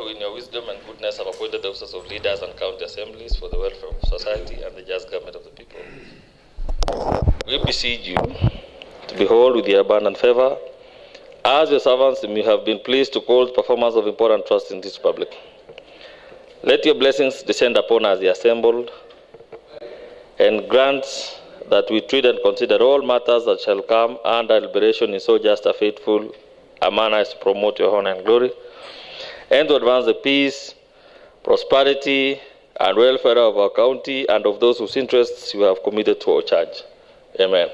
who in your wisdom and goodness have appointed the officers of leaders and county assemblies for the welfare of society and the just government of the people. We beseech you to behold with your abundant favor, as your servants you have been pleased to call the performance of important trusts in this republic. Let your blessings descend upon us, the assembled, and grant that we treat and consider all matters that shall come under deliberation in so just a faithful a manner as to promote your honor and glory, and to advance the peace, prosperity, and welfare of our county and of those whose interests you have committed to our charge. Amen.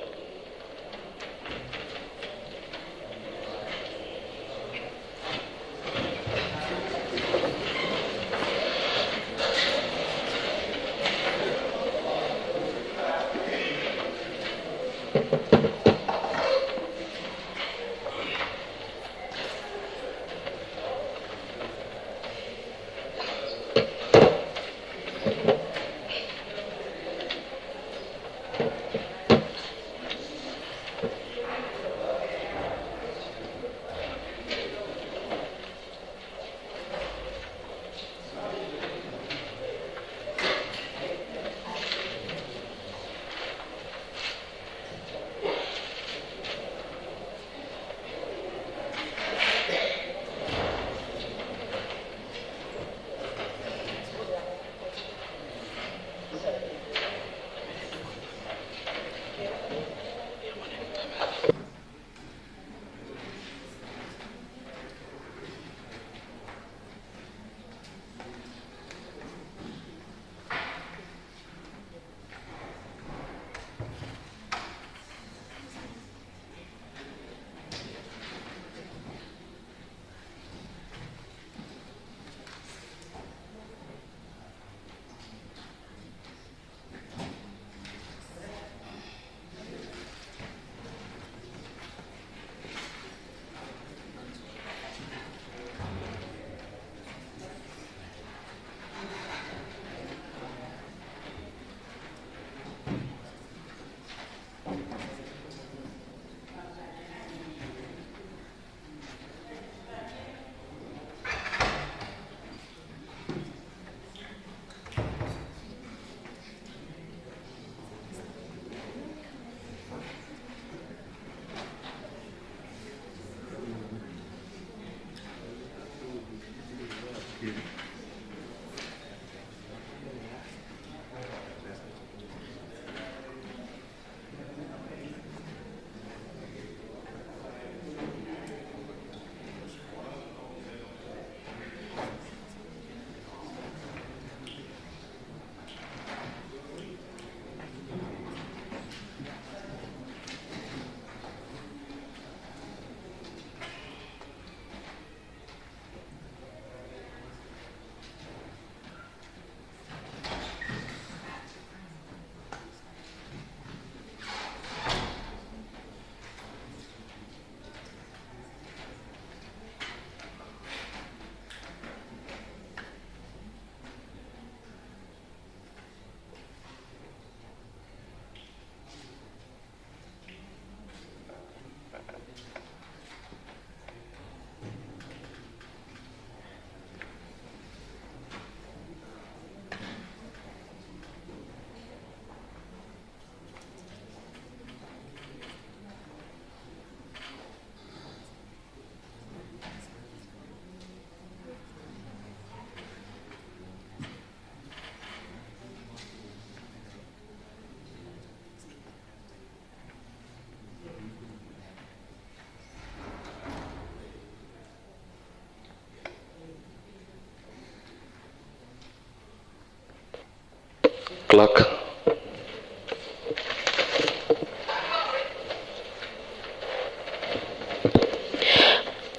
Clerk.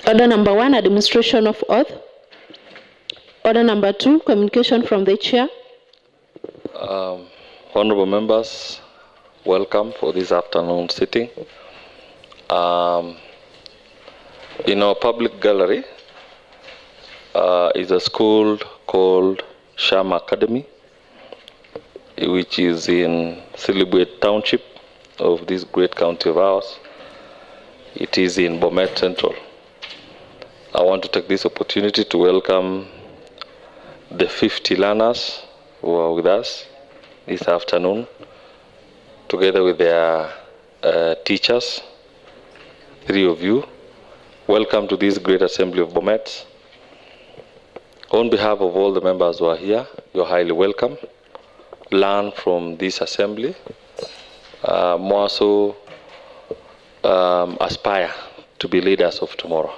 Order number 1, administration of oath. Order number 2, communication from the chair. Honorable members, welcome for this afternoon sitting. In our public gallery is a school called Sham Academy, which is in Silibwet Township of this great county of ours. It is in Bomet Central. I want to take this opportunity to welcome the 50 learners who are with us this afternoon, together with their teachers, 3 of you. Welcome to this great assembly of Bomet. On behalf of all the members who are here, you're highly welcome. Learn from this assembly. More so, aspire to be leaders of tomorrow.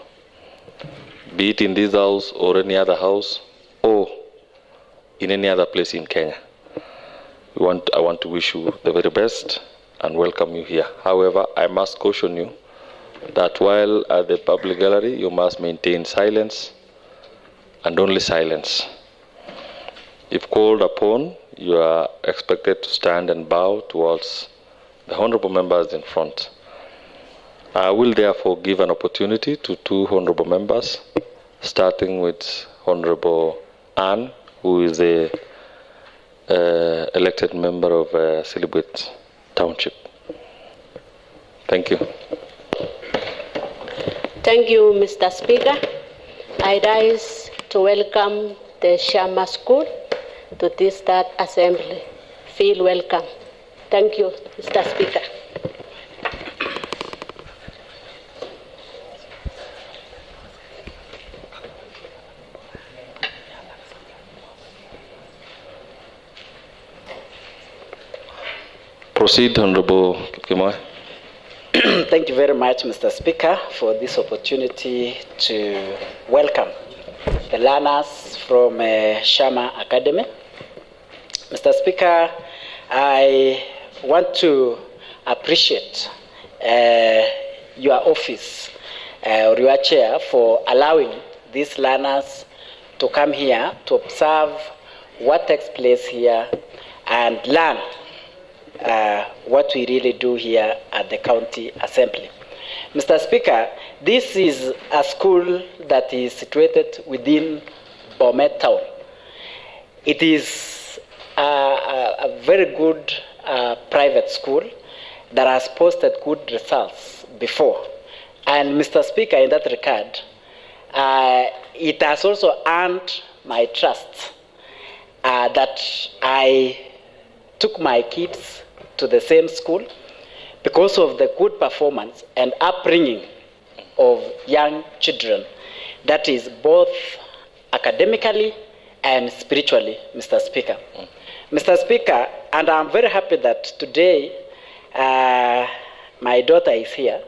Be it in this house or any other house or in any other place in Kenya. I want to wish you the very best and welcome you here. However, I must caution you that while at the public gallery, you must maintain silence and only silence. If called upon, you are expected to stand and bow towards the honorable members in front. I will therefore give an opportunity to 2 honorable members, starting with Honorable Anne, who is the elected member of Silibwet Township. Thank you. Thank you, Mr. Speaker. I rise to welcome the Shama School to this third assembly. Feel welcome. Thank you, Mr. Speaker. Proceed, Honorable Kipkemoi. Thank you very much, Mr. Speaker, for this opportunity to welcome the learners from Shama Academy. Mr. Speaker, I want to appreciate your office or your chair for allowing these learners to come here to observe what takes place here and learn what we really do here at the County Assembly. Mr. Speaker, this is a school that is situated within Bomet town. It is a very good private school that has posted good results before. And Mr. Speaker, in that regard, it has also earned my trust that I took my kids to the same school because of the good performance and upbringing of young children, that is both academically and spiritually, Mr. Speaker. Mr. Speaker, and I'm very happy that today my daughter is here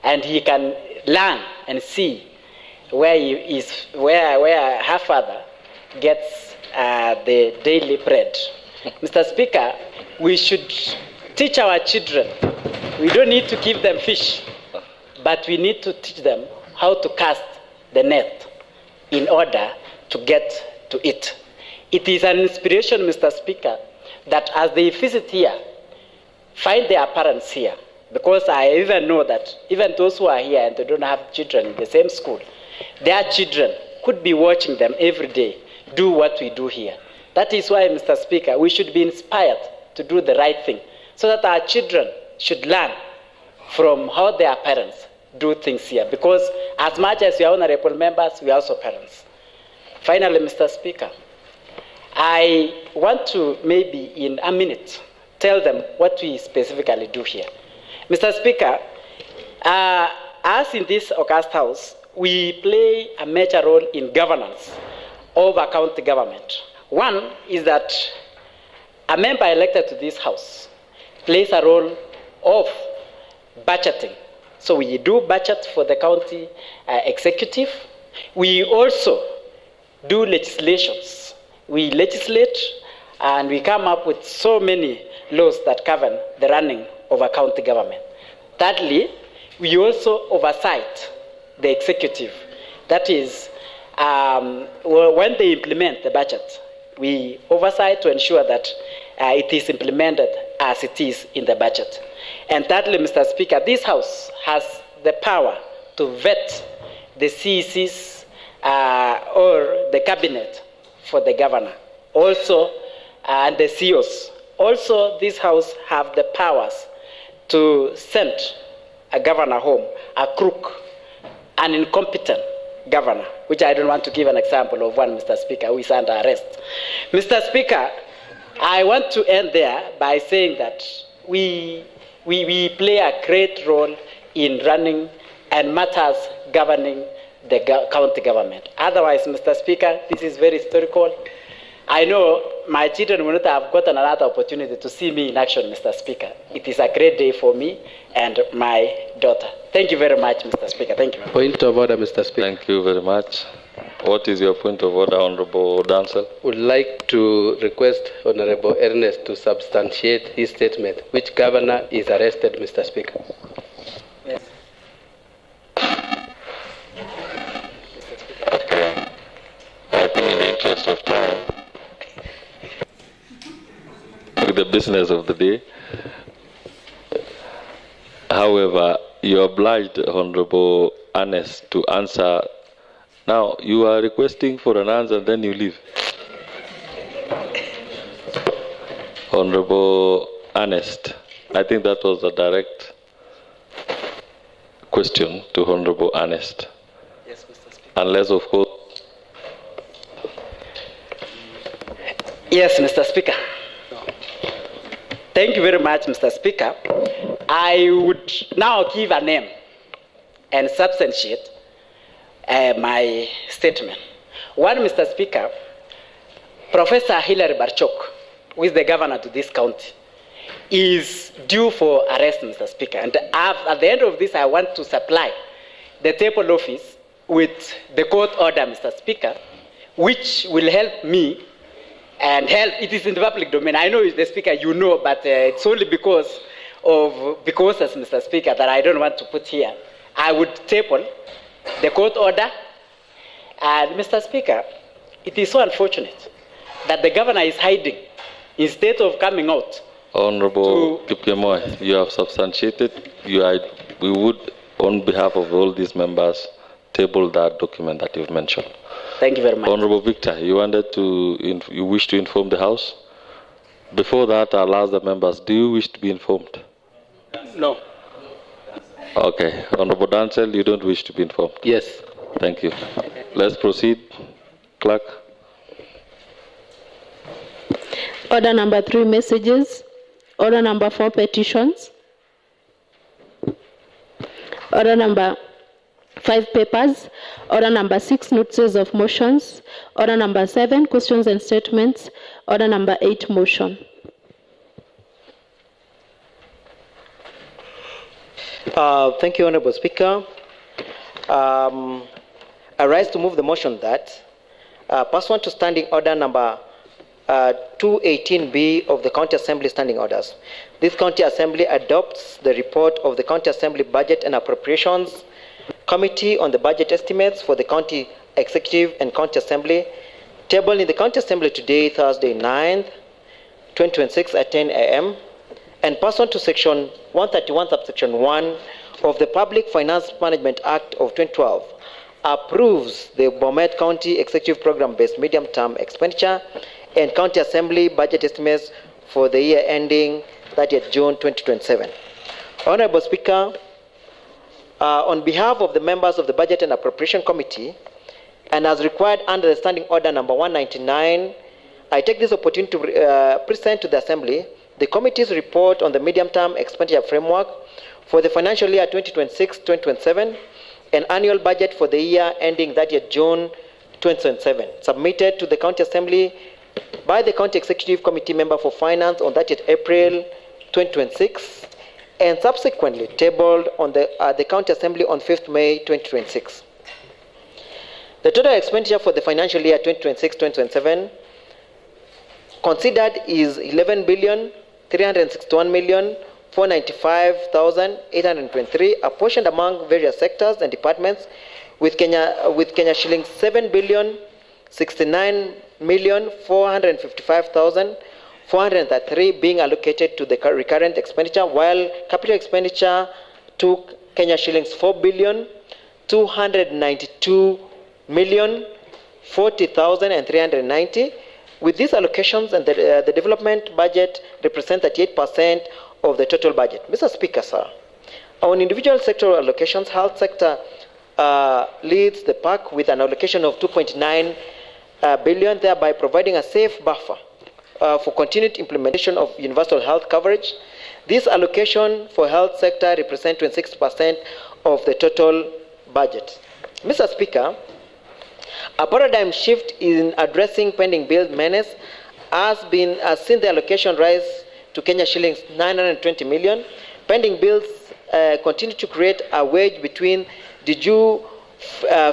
and he can learn and see where her father gets the daily bread. Mr. Speaker, we should teach our children. We don't need to give them fish, but we need to teach them how to cast the net in order to get to it. It is an inspiration, Mr. Speaker, that as they visit here, find their parents here, because I even know that even those who are here and they don't have children in the same school, their children could be watching them every day do what we do here. That is why, Mr. Speaker, we should be inspired to do the right thing so that our children should learn from how their parents do things here. Because as much as we are honorable members, we are also parents. Finally, Mr. Speaker, I want to maybe in a minute tell them what we specifically do here. Mr. Speaker, as in this August House, we play a major role in governance of a county government. One is that a member elected to this house plays a role of budgeting. So we do budget for the county executive. We also do legislations. We legislate and we come up with so many laws that govern the running of a county government. Thirdly, we also oversight the executive. That is, when they implement the budget, we oversight to ensure that it is implemented as it is in the budget. And thirdly, Mr. Speaker, this House has the power to vet the CECs or the cabinet for the governor. Also, and the CEOs. Also, this House have the powers to send a governor home, a crook, an incompetent governor, which I don't want to give an example of one, Mr. Speaker, who is under arrest. Mr. Speaker, I want to end there by saying that we play a great role in running and matters governing the county government. Otherwise, Mr. Speaker, this is very historical. I know my children will not have gotten another opportunity to see me in action, Mr. Speaker. It is a great day for me and my daughter. Thank you very much, Mr. Speaker. Thank you. Point of order, Mr. Speaker. Thank you very much. What is your point of order, Honorable Dancel? Would like to request Honorable Ernest to substantiate his statement. Which governor is arrested, Mr. Speaker? Yes. I think in the interest of time, with the business of the day. However, you are obliged, Honorable Ernest, to answer. Now, you are requesting for an answer and then you leave. Honorable Ernest, I think that was a direct question to Honorable Ernest. Yes, Mr. Speaker. Unless, of course. Yes, Mr. Speaker. Thank you very much, Mr. Speaker. I would now give a name and substantiate my statement. One, Mr. Speaker, Professor Hilary Barchok, who is the governor to this county, is due for arrest, Mr. Speaker. And at the end of this, I want to supply the table office with the court order, Mr. Speaker, which will help me and help. It is in the public domain. I know, the Speaker, you know, but it's only because as Mr. Speaker, that I don't want to put here. I would table the court order. And Mr. Speaker, it is so unfortunate that the governor is hiding instead of coming out. Honorable Kipkemoy, you have substantiated. We would, on behalf of all these members, table that document that you've mentioned. Thank you very much. Honorable Victor, you wish to inform the House? Before that, I'll ask the members, do you wish to be informed? No. Okay. Honorable Dancel, you don't wish to be informed? Yes. Thank you. Let's proceed. Clerk. Order number 3, messages. Order number 4, petitions. Order number 5, papers. Order number 6, notices of motions. Order number 7, questions and statements. Order number 8, motion. Thank you, Honorable Speaker. I rise to move the motion that, pursuant to Standing Order number 218B of the County Assembly Standing Orders, this County Assembly adopts the report of the County Assembly Budget and Appropriations Committee on the budget estimates for the County Executive and County Assembly, tabled in the County Assembly today, Thursday, 9th, 2026 at 10 a.m., and pursuant to Section 131, subsection 1 of the Public Finance Management Act of 2012, approves the Bomet County Executive Program-based medium-term expenditure and County Assembly budget estimates for the year ending 30th June 2027. Honorable Speaker, on behalf of the members of the Budget and Appropriation Committee, and as required under the Standing Order number 199, I take this opportunity to present to the Assembly the committee's report on the medium-term expenditure framework for the financial year 2026-2027 and annual budget for the year ending 30th June 2027, submitted to the County Assembly by the County Executive Committee member for Finance on 30th April 2026 and subsequently tabled on the County Assembly on 5th May 2026. The total expenditure for the financial year 2026-2027 considered is 11,361,495,823, apportioned among various sectors and departments, with Kenya shillings 7,069,455,433 being allocated to the recurrent expenditure, while capital expenditure took Kenya shillings 4,292,040,390. With these allocations, and the development budget represents 38% of the total budget. Mr. Speaker, sir, on individual sectoral allocations, health sector leads the PAC with an allocation of 2.9 billion, thereby providing a safe buffer for continued implementation of universal health coverage. This allocation for health sector represents 26% of the total budget. Mr. Speaker, a paradigm shift in addressing pending bill menace has seen the allocation rise to Kenya shillings 920 million. Pending bills continue to create a wedge between the due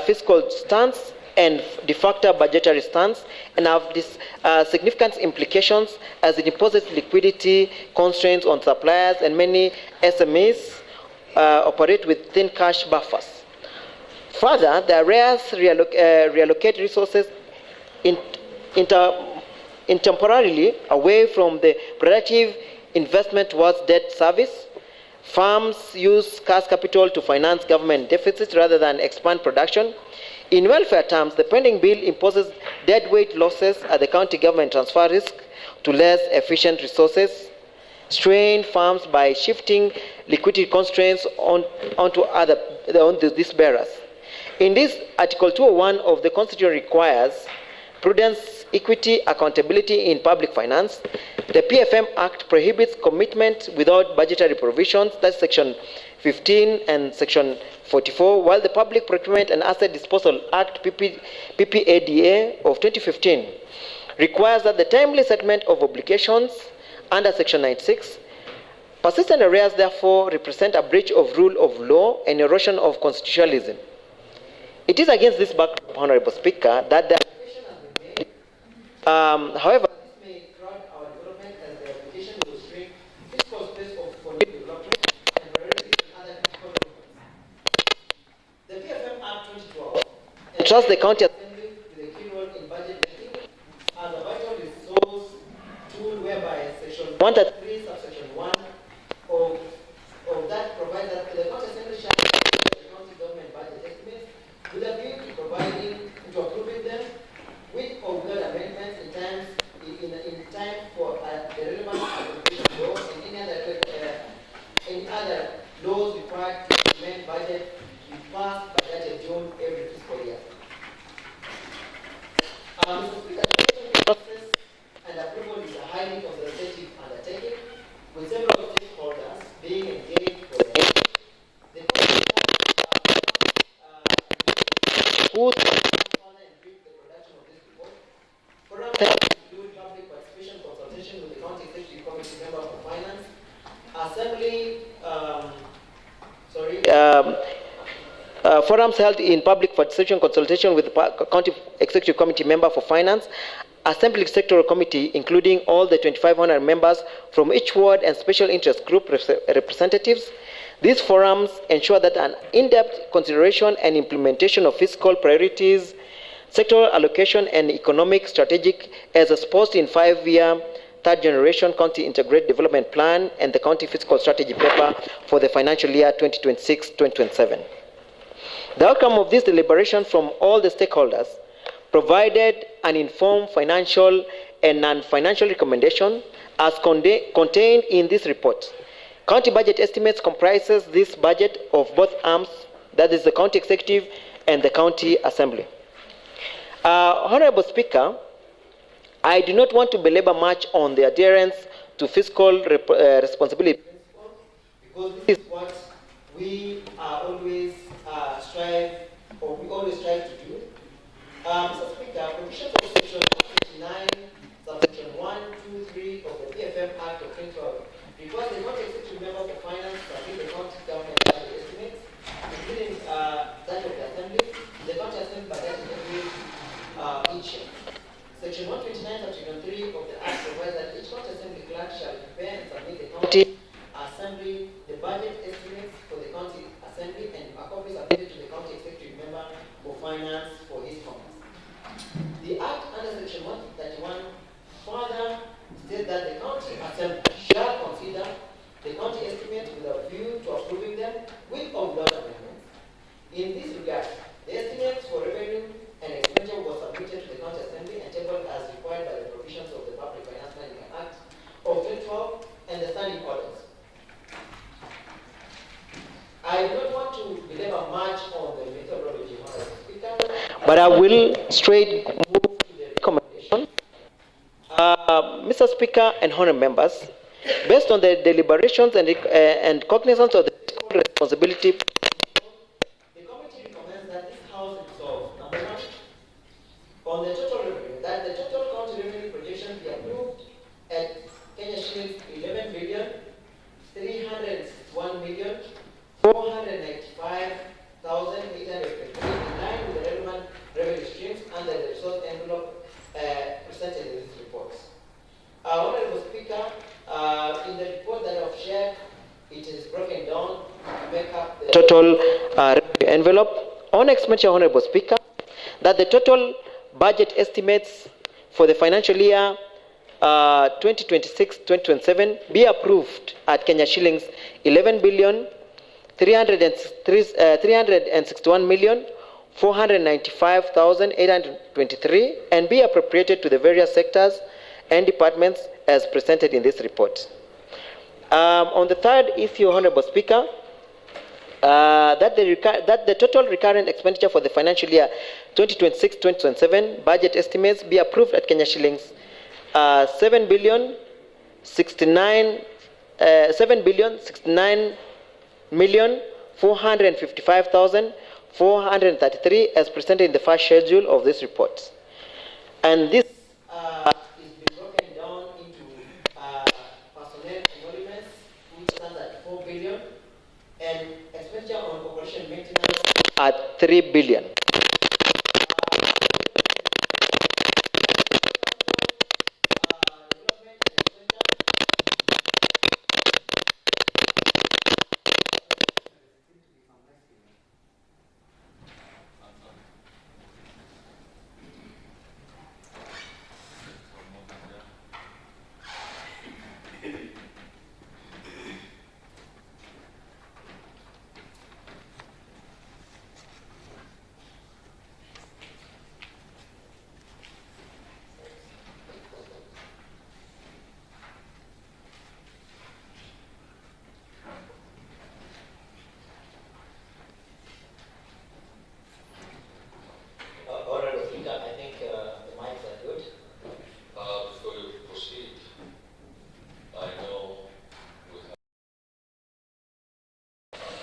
fiscal stance and de facto budgetary stance, and have this significant implications as it imposes liquidity constraints on suppliers, and many SMEs operate with thin cash buffers. Further, the areas reallocate resources temporarily away from the productive investment towards debt service. Firms use scarce capital to finance government deficits rather than expand production. In welfare terms, the pending bill imposes deadweight losses at the county government transfer risk to less efficient resources, strain farms by shifting liquidity constraints onto these bearers. In this, Article 201 of the Constitution requires prudence, equity, accountability in public finance. The PFM Act prohibits commitment without budgetary provisions, that's Section 15 and Section 44, while the Public Procurement and Asset Disposal Act, PPADA of 2015, requires that the timely settlement of obligations under Section 96. Persistent arrears, therefore, represent a breach of rule of law and erosion of constitutionalism. It is against this backdrop, Honorable Speaker, that the application has been made. However, this may crowd our development as the application will shrink fiscal space for new development and priorities in other critical documents. The PFM Act 2012 entrusts the County Assembly with a key role in budget making as a vital resource tool whereby Section 133, subsection 1 of that provides that the County Assembly shall the county government budget estimates with a view to approving them with or without amendments in time for the relevant appropriation law and any other laws required to implement budget be passed by that June every fiscal year. Mr. Speaker, the process and approval is a highly consultative undertaking with several stakeholders being engaged for the who further increase the production of this report. Programs include public participation consultation with the County Executive Committee member for Finance, Assembly, forums held in public participation consultation with the County Executive Committee member for Finance, Assembly Sectoral Committee, including all the 2,500 members from each ward and special interest group representatives. These forums ensure that an in-depth consideration and implementation of fiscal priorities, sectoral allocation, and economic strategic as exposed in 5-year third generation county integrated development plan and the county fiscal strategy paper for the financial year 2026-2027. The outcome of this deliberation from all the stakeholders provided an informed financial and non-financial recommendation as contained in this report. County budget estimates comprises this budget of both arms, that is the County Executive and the County Assembly. Honorable Speaker, I do not want to belabor much on the adherence to fiscal responsibility principle, because this is what we always strive to do. Mr. Speaker, provisions of Section 159, subsection 1, 2, 3 of the PFM Act of 2012 requires the County Executive member for Finance to submit the county government budget estimates, including that of the Assembly, the County Assembly budget every each year. Section 129, subsection 3 of the Act provides that each County Assembly clerk shall prepare and submit the County Assembly the budget estimates for the County Assembly, and a copy submitted to the County Executive member for Finance for his comments. The Act under Section 131 further states that the County Assembly shall consider the county estimates with a view to approving them with or without amendments. In this regard, the estimates for revenue and expenditure was submitted to the County Assembly and tabled as required by the provisions of the Public Finance Management Act of 2012 and the standing orders. I do not want to belabor much on the methodology I will straight move to the recommendation. Mr. Speaker and honorable members, based on the deliberations and cognizance of the fiscal responsibility, the committee recommends that this House resolve, number one, on the total revenue, that the total county revenue projection be approved at Kenya shillings 11 billion 301 million 495,853 in line with the relevant revenue streams under the resource envelope presented in this report. Honorable Speaker, in the report that I have shared, it is broken down to make up the total revenue envelope. On expenditure, Honorable Speaker, that the total budget estimates for the financial year 2026-2027 be approved at Kenya shillings 11 billion 361 million 495,823 and be appropriated to the various sectors and departments as presented in this report. On the third issue, Honorable Speaker, that the total recurrent expenditure for the financial year 2026-2027 budget estimates be approved at Kenya shillings 7 billion 69 million 455,433 as presented in the first schedule of this report. And this is being broken down into personnel emoluments, which stands at 4 billion, and expenditure on corporation maintenance at 3 billion.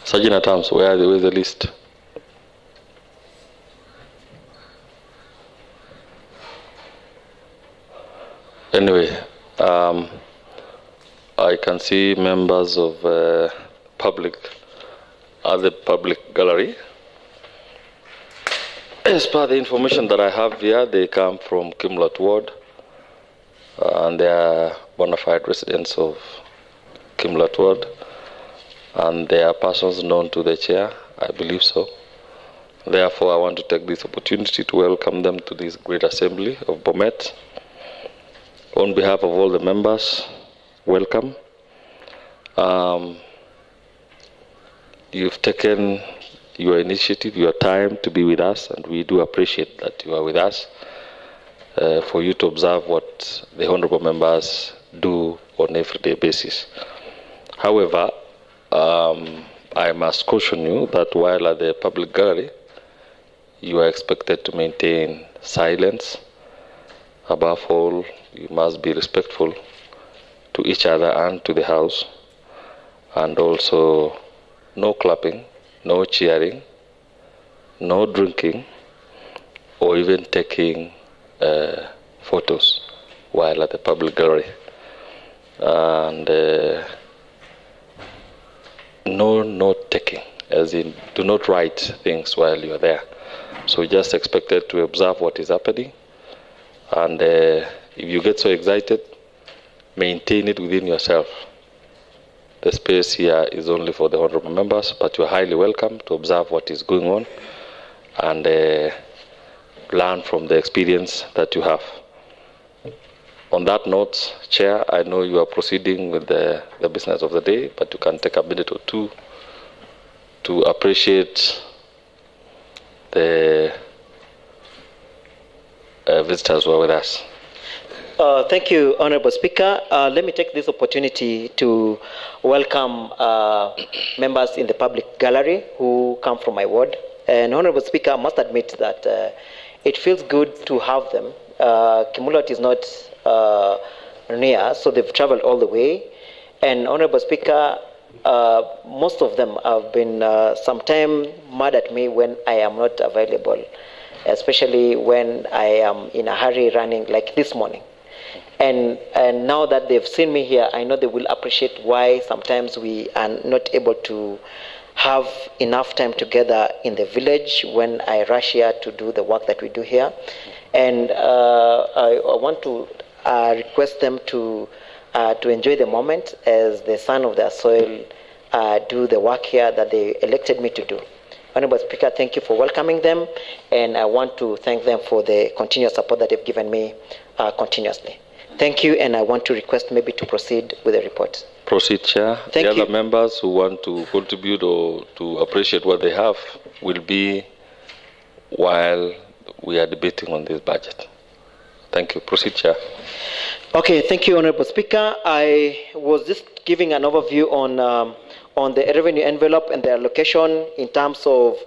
Sergeant at Arms, where is the list? Anyway, I can see members of public at the public gallery. As per the information that I have here, they come from Kimlot Ward, and they are bona fide residents of Kimlot Ward. And they are persons known to the chair, I believe so. Therefore, I want to take this opportunity to welcome them to this great assembly of Bomet. On behalf of all the members, welcome. You've taken your initiative, your time to be with us, and we do appreciate that you are with us for you to observe what the honorable members do on an everyday basis. However, I must caution you that while at the public gallery, you are expected to maintain silence. Above all, you must be respectful to each other and to the House, and also no clapping, no cheering, no drinking, or even taking photos while at the public gallery. And no note taking, as in do not write things while you are there. So just expected to observe what is happening, and if you get so excited, maintain it within yourself. The space here is only for the honorable members, but you are highly welcome to observe what is going on and learn from the experience that you have. On that note, Chair, I know you are proceeding with the business of the day, but you can take a minute or two to appreciate the visitors who are with us. Thank you, Honorable Speaker. Let me take this opportunity to welcome members in the public gallery who come from my ward. And Honorable Speaker, I must admit that it feels good to have them. Kimulat is not near, so they've traveled all the way. And Honorable Speaker, most of them have been sometime mad at me when I am not available, especially when I am in a hurry running like this morning. And now that they've seen me here, I know they will appreciate why sometimes we are not able to have enough time together in the village when I rush here to do the work that we do here. And I want to request them to enjoy the moment as the son of their soil do the work here that they elected me to do. Honorable Speaker, thank you for welcoming them, and I want to thank them for the continuous support that they've given me continuously. Thank you, and I want to request maybe to proceed with the report. Proceed, Chair. Thank the you. other members who want to contribute or to appreciate what they have will be while we are debating on this budget. Thank you. Proceed, Chair. Okay, thank you, Honorable Speaker. I was just giving an overview on the revenue envelope and the allocation in terms of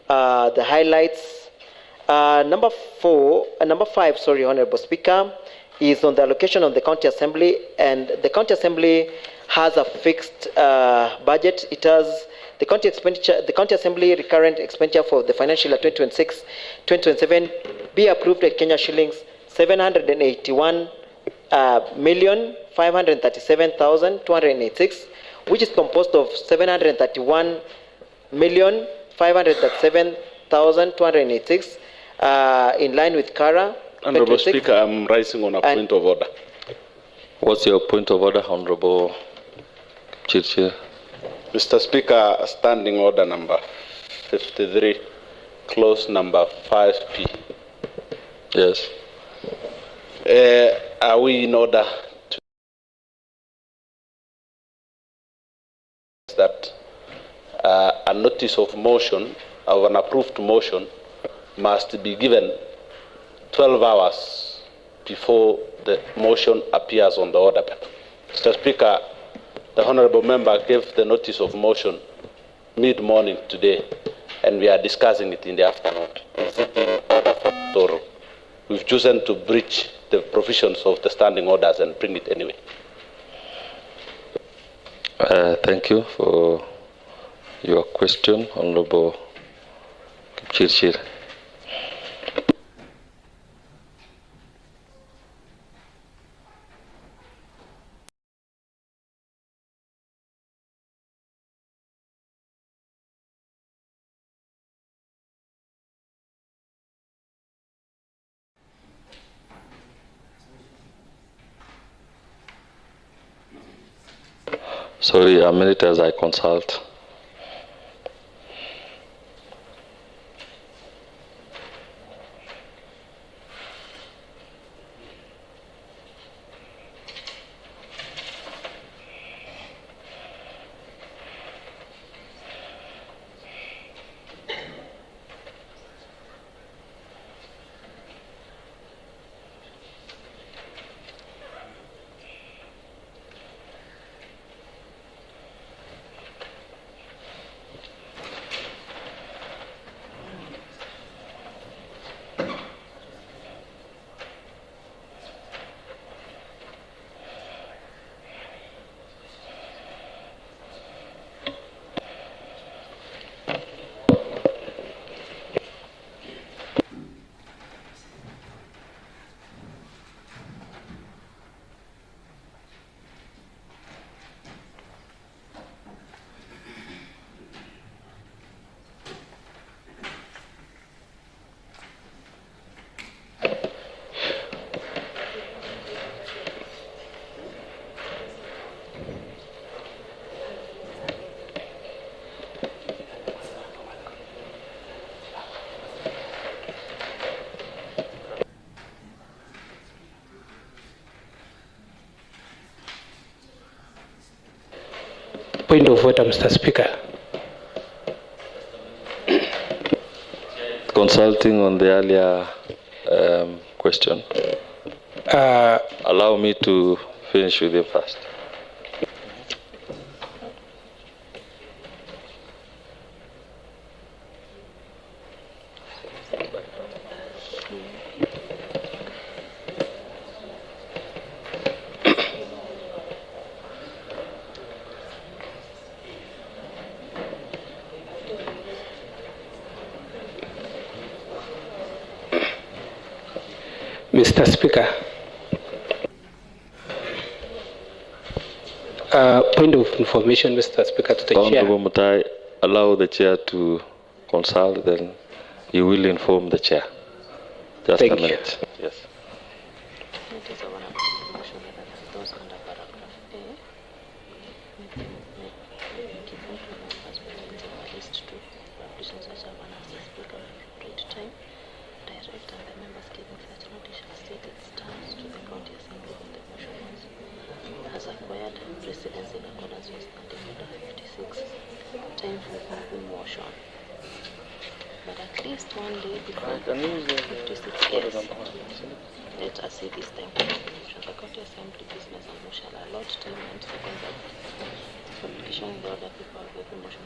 the highlights. Number 5, sorry, Honorable Speaker, is on the allocation of the County Assembly, and the County Assembly has a fixed budget. It has the county expenditure, the County Assembly recurrent expenditure for the financial year 2026-2027 be approved at Kenya shillings 781,537,286, which is composed of 731,537,286 in line with CARA. Honorable Speaker, I'm rising on a point of order. What's your point of order, Honorable Chirchir? Mr. Speaker, standing order number 53, clause number 5P. Yes. Are we in order to that a notice of motion, of an approved motion, must be given 12 hours before the motion appears on the order paper? Mr. Speaker, the honorable member gave the notice of motion mid-morning today, and we are discussing it in the afternoon. Is it in order for we've chosen to breach the provisions of the standing orders and bring it anyway? Thank you for your question, Honorable Chirchir. Sorry, a minute as I consult. Point of order, Mr. Speaker. Consulting on the earlier question. Allow me to finish with him first. Mr. Speaker. Point of information, Mr. Speaker, to the chair. Honorable Mutai, allow the chair to consult, then you will inform the chair. Just Thank a minute. Yes. Time for moving motion. But at least one day before 56 years, let us see this time for moving motion. The county assembly business and motion shall allot time and seconds of publication in the order people of every motion,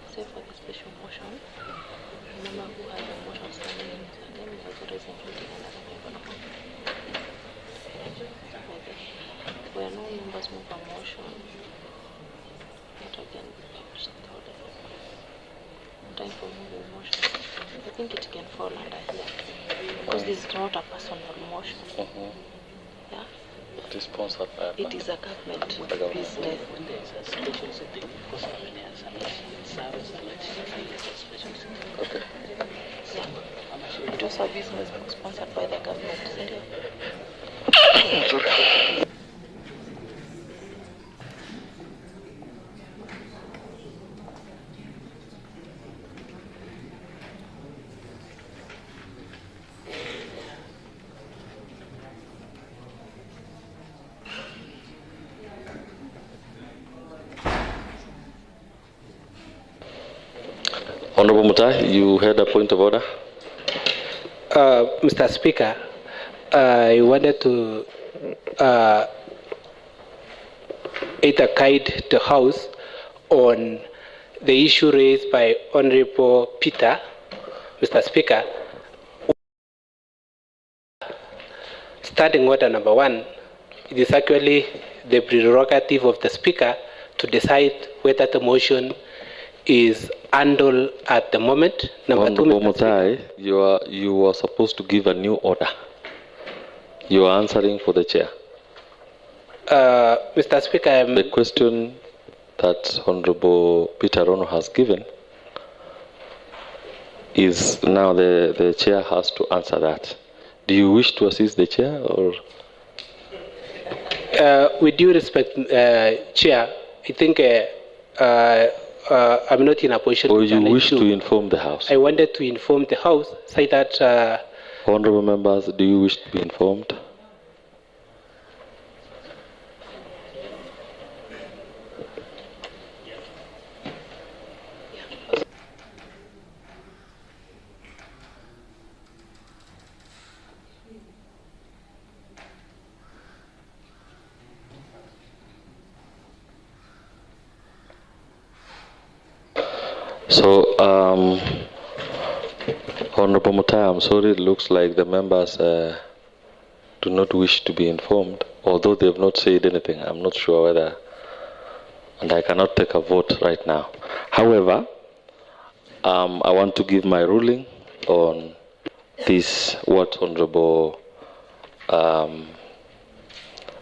save for the special motion. The member who has a motion standing in the name is authorized including another member. Where no members move a motion, not again published in the order. Time for moving motion. I think it can fall under here because this is not a personal motion. Yeah. It is sponsored by It is a government business. Okay. Yeah. It was a business sponsored by the government. Honorable Mutai, you had a point of order. Mr. Speaker, I wanted to either guide the House on the issue raised by Honorable Peter, Mr. Speaker. Standing order number 1, it is actually the prerogative of the Speaker to decide whether the motion is handled at the moment. Number 2, Honorable Mutai, you are supposed to give a new order. You are answering for the chair. Mr. Speaker, The question that Honorable Peter Rono has given is now the chair has to answer that. Do you wish to assist the chair or? with due respect, Chair, I think I'm not in a position Or to you challenge wish to inform the House? I wanted to inform the House, say that Honorable members, do you wish to be informed? So, Honorable Mutai, I'm sorry, it looks like the members do not wish to be informed, although they have not said anything. I'm not sure whether, and I cannot take a vote right now. However, I want to give my ruling on this, what Honorable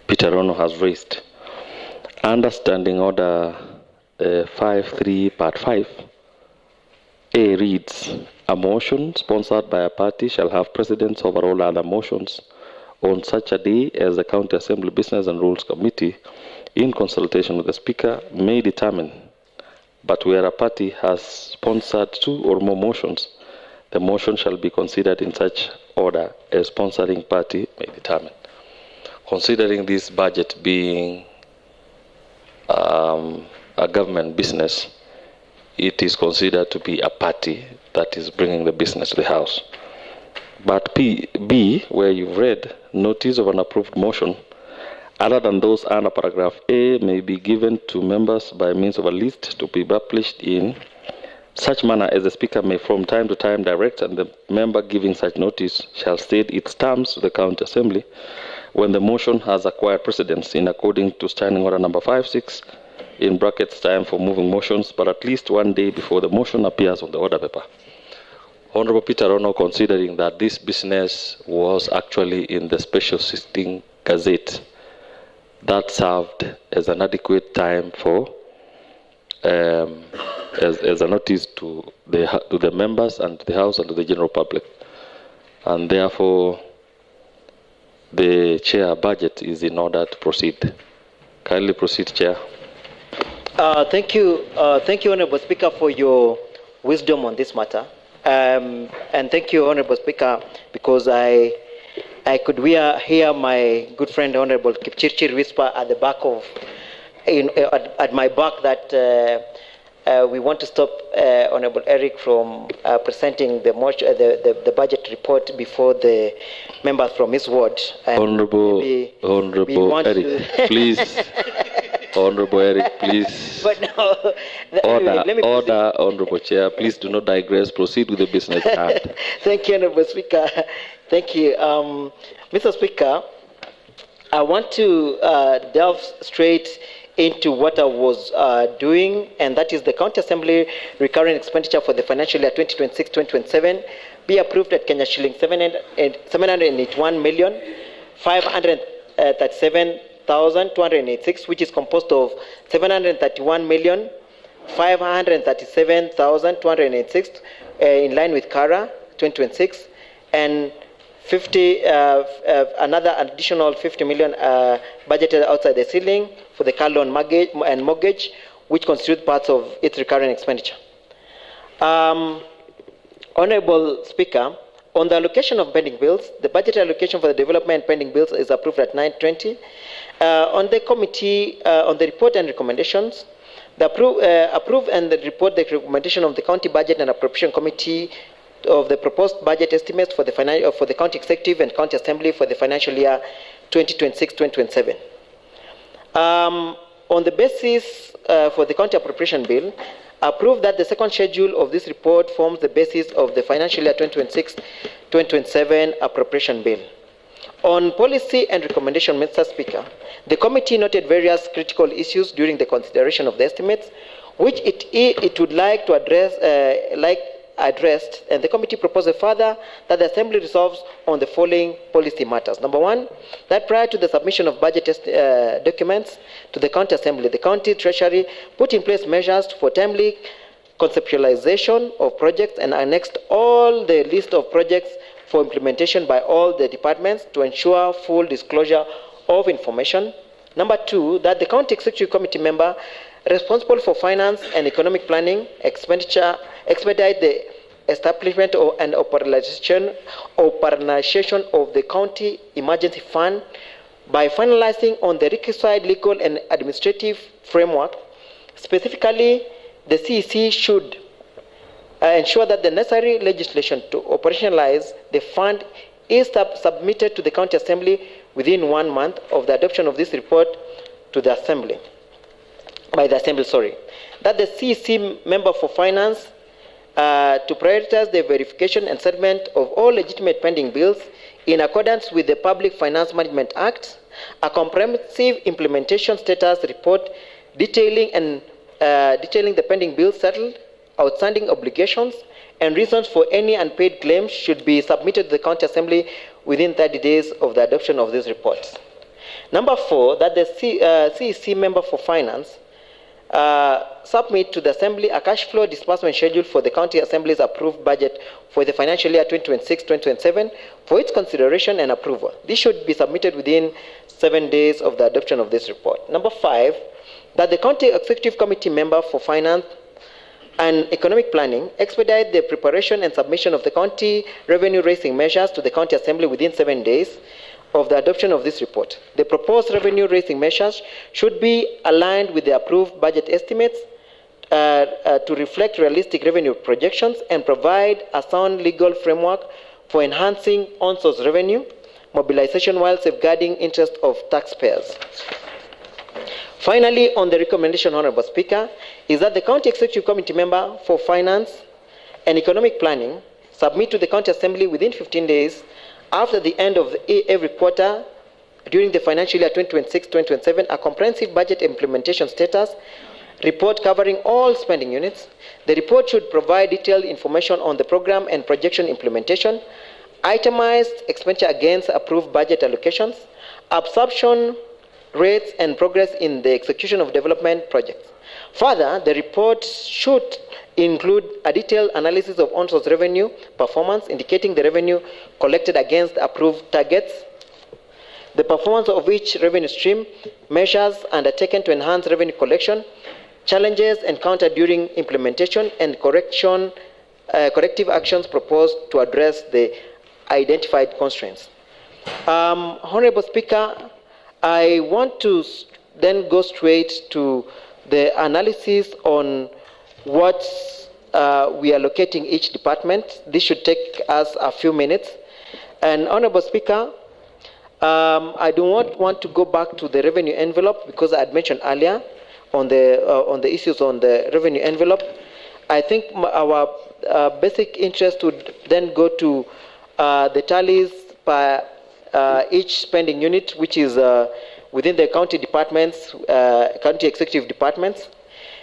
Peter Rono has raised. Understanding Order 5.3 Part 5. A reads, a motion sponsored by a party shall have precedence over all other motions on such a day as the County Assembly Business and Rules Committee, in consultation with the Speaker, may determine. But where a party has sponsored 2 or more motions, the motion shall be considered in such order as sponsoring party may determine. Considering this budget being a government business, it is considered to be a party that is bringing the business to the House. But B, where you've read, notice of an approved motion, other than those under paragraph A, may be given to members by means of a list to be published in such manner as the Speaker may from time to time direct, and the member giving such notice shall state its terms to the County Assembly when the motion has acquired precedence in according to Standing Order number 5.6, in brackets time for moving motions, but at least one day before the motion appears on the order paper. Honorable Peter Rono, considering that this business was actually in the special sitting gazette, that served as an adequate time for as a notice to the members and to the House and to the general public, and therefore the chair budget is in order to proceed. Kindly proceed, Chair. Thank you, Honorable Speaker, for your wisdom on this matter, and thank you, Honorable Speaker, because I could hear my good friend Honorable Kipchirchir whisper at the back of, at my back that we want to stop Honorable Eric from presenting the budget report before the members from his ward. Honorable Eric, please. Honorable Eric, please. But no, order, Honorable Chair. Please do not digress. Proceed with the business at hand. Thank you, Honorable Speaker. Thank you. Mr. Speaker, I want to delve straight into what I was doing, and that is the County Assembly recurring expenditure for the financial year 2026-2027 be approved at Kenya shilling 781,537,286, which is composed of 731,537,286 in line with CARA 2026, and another additional 50 million budgeted outside the ceiling for the car loan and mortgage, which constitute parts of its recurring expenditure. Honorable Speaker, on the allocation of pending bills, the budget allocation for the development pending bills is approved at 920. On the committee, on the report and recommendations, the approve and report the recommendation of the County Budget and Appropriation Committee of the proposed budget estimates for the County Executive and County Assembly for the financial year 2026-2027. On the basis for the County Appropriation Bill, approve that the second schedule of this report forms the basis of the financial year 2026-2027 Appropriation Bill. On policy and recommendation, Mr. Speaker, the committee noted various critical issues during the consideration of the estimates, which it would like to address, addressed, and the committee proposes further that the Assembly resolves on the following policy matters. Number one, that prior to the submission of budget documents to the County Assembly, the County Treasury put in place measures for timely conceptualization of projects and annexed all the list of projects for implementation by all the departments to ensure full disclosure of information. Number two, that the County Executive Committee member responsible for finance and economic planning expenditure expedite the establishment and operationalization of the county emergency fund by finalizing on the requisite legal and administrative framework. Specifically, the CEC should ensure that the necessary legislation to operationalize the fund is submitted to the County Assembly within 1 month of the adoption of this report to the Assembly. By the Assembly, sorry. That the CEC member for finance to prioritize the verification and settlement of all legitimate pending bills in accordance with the Public Finance Management Act, a comprehensive implementation status report detailing the pending bills settled, outstanding obligations, and reasons for any unpaid claims should be submitted to the County Assembly within 30 days of the adoption of these reports. Number four, that the CEC member for finance submit to the Assembly a cash flow disbursement schedule for the County Assembly's approved budget for the financial year 2026-2027 for its consideration and approval. This should be submitted within 7 days of the adoption of this report. Number five, that the County Executive Committee member for finance and economic planning expedite the preparation and submission of the county revenue raising measures to the County Assembly within 7 days of the adoption of this report. The proposed revenue raising measures should be aligned with the approved budget estimates to reflect realistic revenue projections and provide a sound legal framework for enhancing on-source revenue mobilization while safeguarding interest of taxpayers. Finally, on the recommendation, Honorable Speaker, is that the County Executive Committee member for finance and economic planning submit to the County Assembly within 15 days after the end of every quarter during the financial year 2026-2027 a comprehensive budget implementation status report covering all spending units. The report should provide detailed information on the program and projection implementation, itemized expenditure against approved budget allocations, absorption rates, and progress in the execution of development projects. Further, the report should include a detailed analysis of on-source revenue performance, indicating the revenue collected against approved targets, the performance of each revenue stream, measures undertaken to enhance revenue collection, challenges encountered during implementation, and corrective actions proposed to address the identified constraints. Honorable Speaker, I want to then go straight to the analysis on what we are allocating each department. This should take us a few minutes. And Honorable Speaker, I do not want to go back to the revenue envelope because I had mentioned earlier on the issues on the revenue envelope. I think our basic interest would then go to the tallies per each spending unit, which is within the county departments, county executive departments.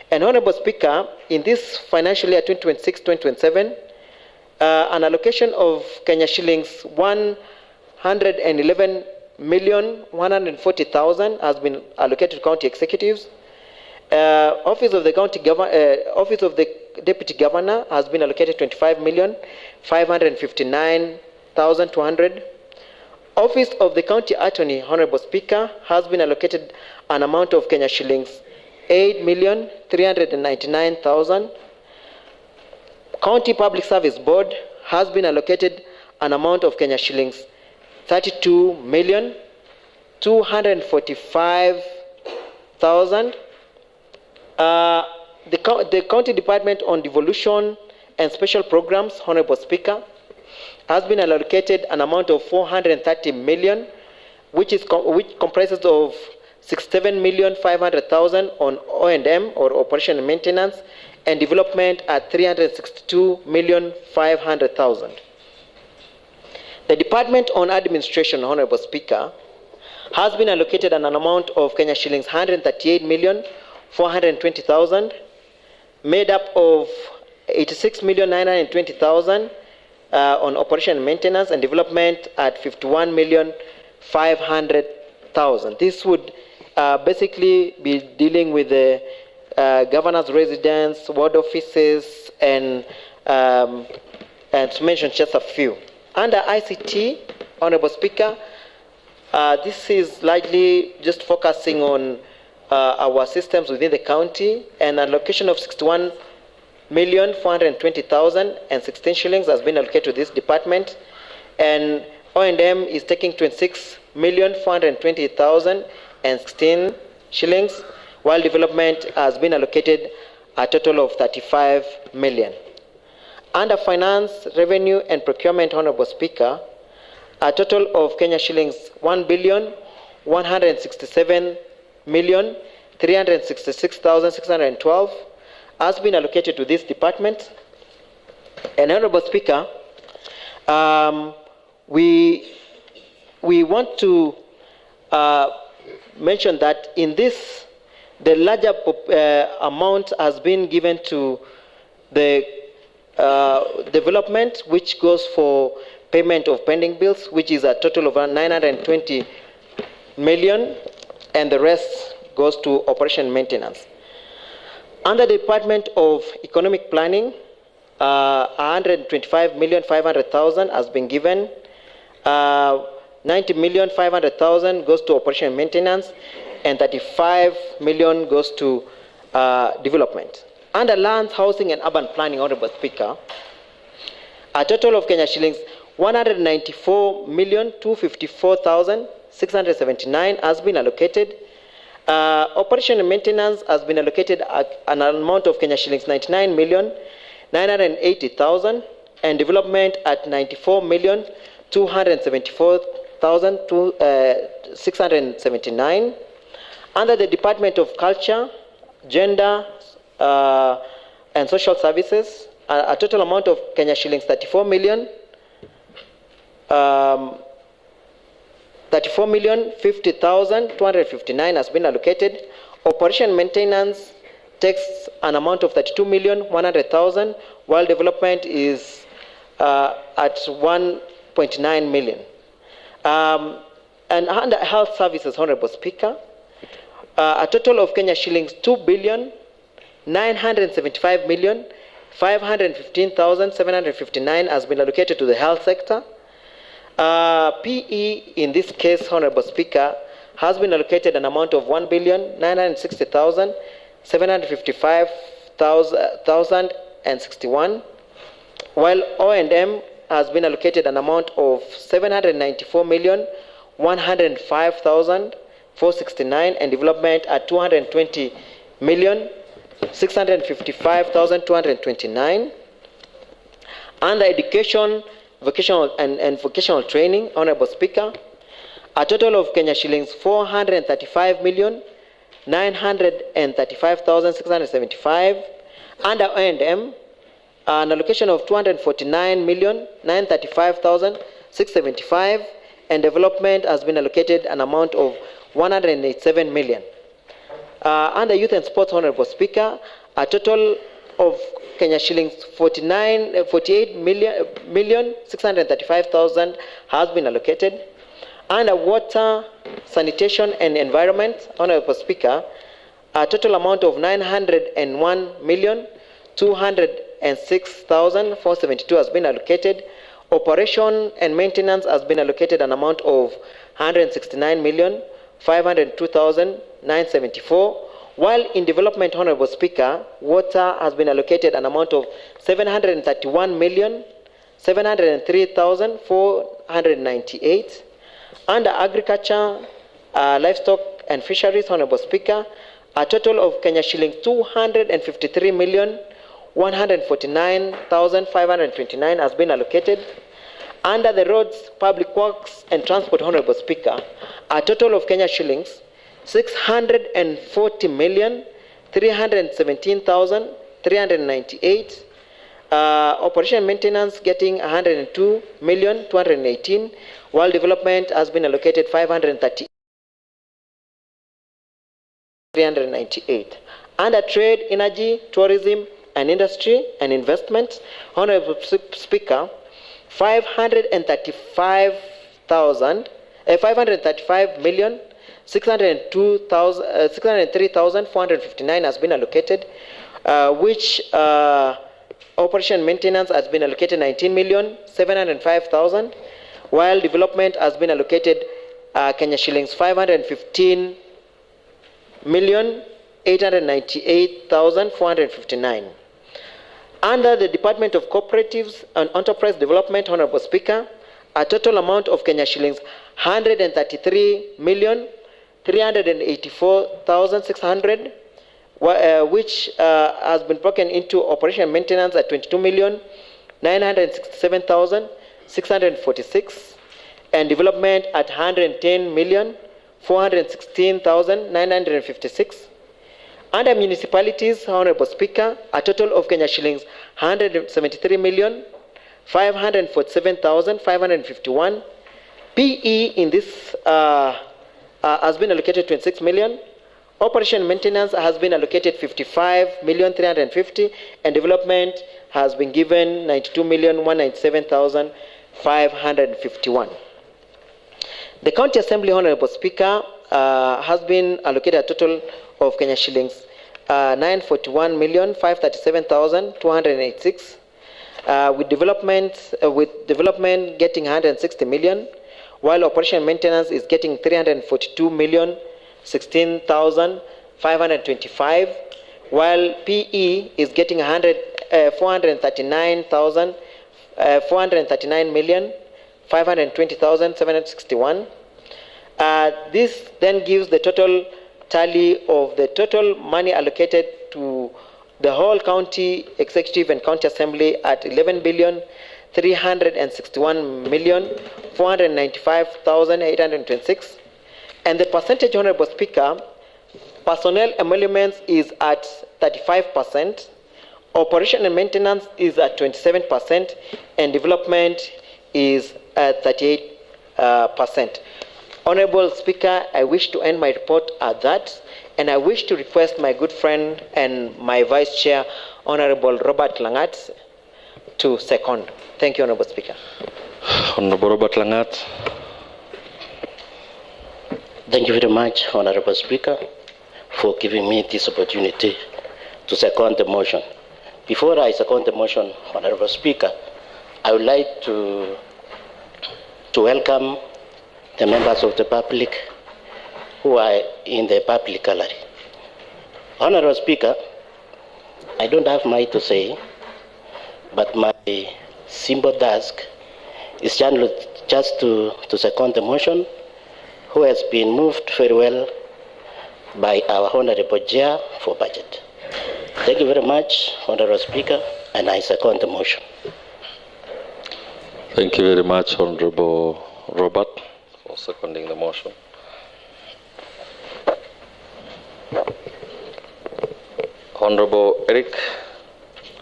And Honorable Speaker, in this financial year 2026-2027, an allocation of Kenya shillings 111,140,000 has been allocated to county executives. Office of the Deputy Governor has been allocated 25,559,200. Office of the County Attorney, Honorable Speaker, has been allocated an amount of Kenya shillings 8,399,000. County Public Service Board has been allocated an amount of Kenya shillings 32,245,000. The County Department on Devolution and Special Programs, Honorable Speaker, has been allocated an amount of 430 million, which comprises of 67,500,000 on O&M or operation and maintenance, and development at 362,500,000. The Department on Administration, Honorable Speaker, has been allocated an amount of Kenya shillings 138,420,000, made up of 86,920,000 on operation and maintenance, and development at 51,500,000. This would basically be dealing with the governor's residence, ward offices, and to mention just a few. Under ICT, Honorable Speaker, this is largely just focusing on our systems within the county, and an allocation of 61,420,016 shillings has been allocated to this department, and O&M is taking 26,420,016 shillings, while development has been allocated a total of 35 million. Under Finance, Revenue and Procurement, Honorable Speaker, a total of Kenya shillings 1,167,366,612 has been allocated to this department. And Honorable Speaker, we want to mention that in this, the larger amount has been given to the development, which goes for payment of pending bills, which is a total of 920 million, and the rest goes to operation maintenance. Under the Department of Economic Planning, 125,500,000 has been given. 90,500,000 goes to operation and maintenance, and 35 million goes to development. Under Lands, Housing and Urban Planning, Honorable Speaker, a total of Kenya shillings 194,254,679 has been allocated. Operation and maintenance has been allocated an amount of Kenya shillings 99,980,000, and development at 94,274,679. Under the Department of Culture, Gender and Social Services, a total amount of Kenya shillings 34,050,259 has been allocated. Operation maintenance takes an amount of 32,100,000, while development is at 1.9 million. And under health services, Honorable Speaker, a total of Kenya shillings 2,975,515,759 has been allocated to the health sector. PE in this case, Honorable Speaker, has been allocated an amount of 1,960,755,061, while O&M has been allocated an amount of 794,105,469, and development at 220,655,229. Under education, vocational and vocational training, Honorable Speaker, a total of Kenya shillings 435,935,675. Under O&M, an allocation of 249,935,675, and development has been allocated an amount of 187 million. Under youth and sports, Honorable Speaker, a total of Kenya shillings 48,635,000 has been allocated. Under water, sanitation and environment, Honorable Speaker, a total amount of 901,206,472 has been allocated. Operation and maintenance has been allocated an amount of 169,502,974, while in development, Honorable Speaker, water has been allocated an amount of 731,703,498. Under agriculture, livestock and fisheries, Honorable Speaker, a total of Kenya shillings 253,149,529 has been allocated. Under the roads, public works and transport, Honorable Speaker, a total of Kenya shillings 640,317,398. Operation maintenance getting 102,218,000, while development has been allocated 530,398. Under trade, energy, tourism, and industry and investment, Honorable Speaker, 535,603,459 has been allocated, which operation maintenance has been allocated 19,705,000, while development has been allocated Kenya shillings 515,898,459. Under the Department of Cooperatives and Enterprise Development, Honorable Speaker, a total amount of Kenya shillings 133,384,600, which has been broken into operation maintenance at 22,967,646, and development at 110,416,956. Under municipalities, Honorable Speaker, a total of Kenya shillings 173,547,551. PE in this has been allocated 26 million. Operation maintenance has been allocated 55,350,000, and development has been given 92,197,551. The County Assembly, Honorable Speaker, has been allocated a total of Kenya shillings 941,537,286, with development getting 160 million, while operation maintenance is getting 342,016,525, while PE is getting 439,520,761. This then gives the total tally of the total money allocated to the whole county executive and county assembly at 11,361,495,826. And the percentage, Honorable Speaker, personnel emoluments is at 35%, operation and maintenance is at 27%, and development is at 38%. Honorable Speaker, I wish to end my report at that, and I wish to request my good friend and my Vice Chair, Honorable Robert Langat, to second. Thank you, Honorable Speaker. Honorable Robert Langat. Thank you very much, Honorable Speaker, for giving me this opportunity to second the motion. Before I second the motion, Honorable Speaker, I would like to welcome the members of the public who are in the public gallery. Honorable Speaker, I don't have much to say, but my simple task is just to second the motion, who has been moved very well by our Honorable Chair for Budget. Thank you very much, Honorable Speaker, and I second the motion. Thank you very much, Honorable Robert, for seconding the motion. Honorable Eric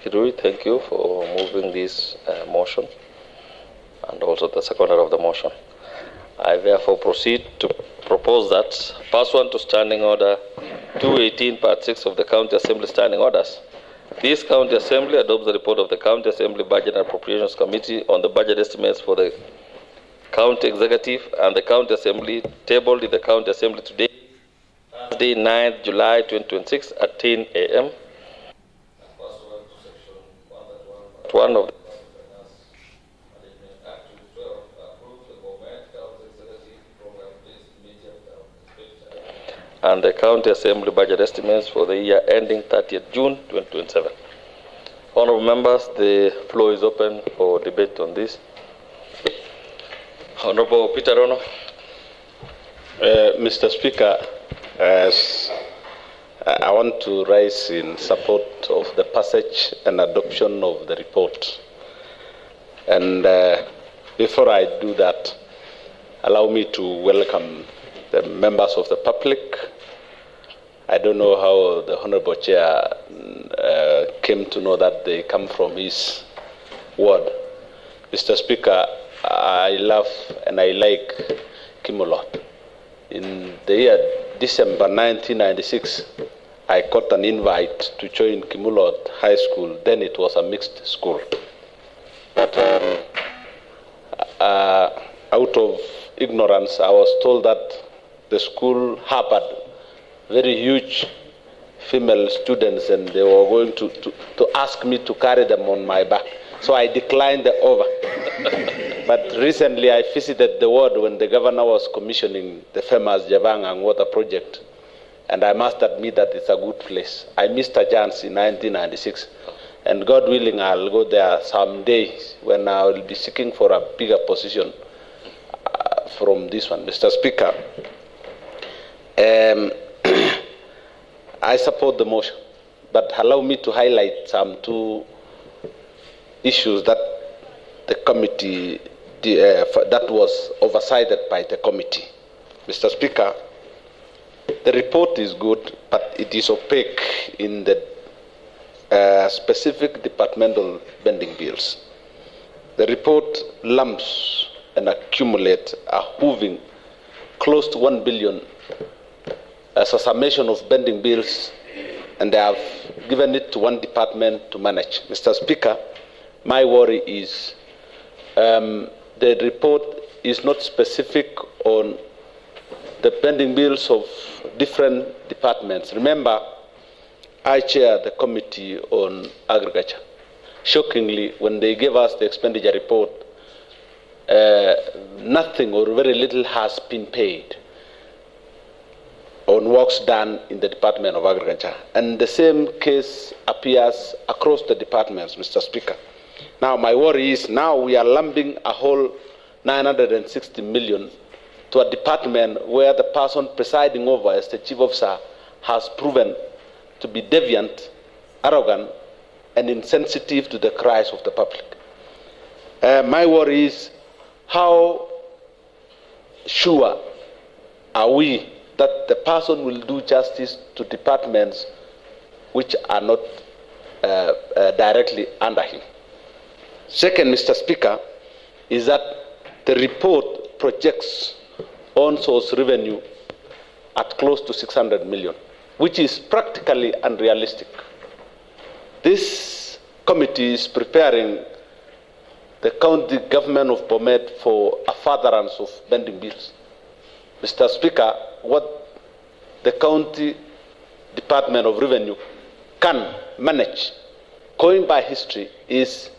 Kirui, thank you for moving this motion and also the seconder of the motion. I therefore proceed to propose that, pursuant to Standing Order 218, Part 6 of the County Assembly Standing Orders, this County Assembly adopts the report of the County Assembly Budget and Appropriations Committee on the budget estimates for the County Executive and the County Assembly, tabled in the County Assembly today, Thursday, 9th July 2026 at 10 a.m. One of the and the County Assembly budget estimates for the year ending 30th June 2027. Honorable members, the floor is open for debate on this. Honorable Peter Rono. Mr. Speaker, as I want to rise in support of the passage and adoption of the report. And before I do that, allow me to welcome the members of the public. I don't know how the Honorable Chair came to know that they come from his ward. Mr. Speaker, I love and I like Kimolot. In the year December 1996, I got an invite to join Kimulot High School. Then it was a mixed school. But out of ignorance, I was told that the school harbored very huge female students, and they were going to ask me to carry them on my back. So I declined the offer. But recently I visited the ward when the governor was commissioning the famous Javangang water project, and I must admit that it's a good place. I missed a chance in 1996, and God willing, I'll go there some days when I will be seeking for a bigger position from this one. Mr. Speaker, I support the motion, but allow me to highlight some two issues that the committee, that was oversighted by the committee. Mr. Speaker, the report is good, but it is opaque in the specific departmental bending bills. The report lumps and accumulates a hooving close to 1 billion as a summation of bending bills, and they have given it to one department to manage. Mr. Speaker, my worry is the report is not specific on the pending bills of different departments. Remember, I chair the committee on agriculture. Shockingly, when they gave us the expenditure report, nothing or very little has been paid on works done in the Department of Agriculture. And the same case appears across the departments, Mr. Speaker. Now, my worry is now we are lumping a whole 960 million to a department where the person presiding over as the chief officer has proven to be deviant, arrogant, and insensitive to the cries of the public. My worry is how sure are we that the person will do justice to departments which are not directly under him. Second, Mr. Speaker, is that the report projects own source revenue at close to 600 million, which is practically unrealistic. This committee is preparing the county government of Bomet for a furtherance of pending bills. Mr. Speaker, what the county Department of Revenue can manage, going by history, is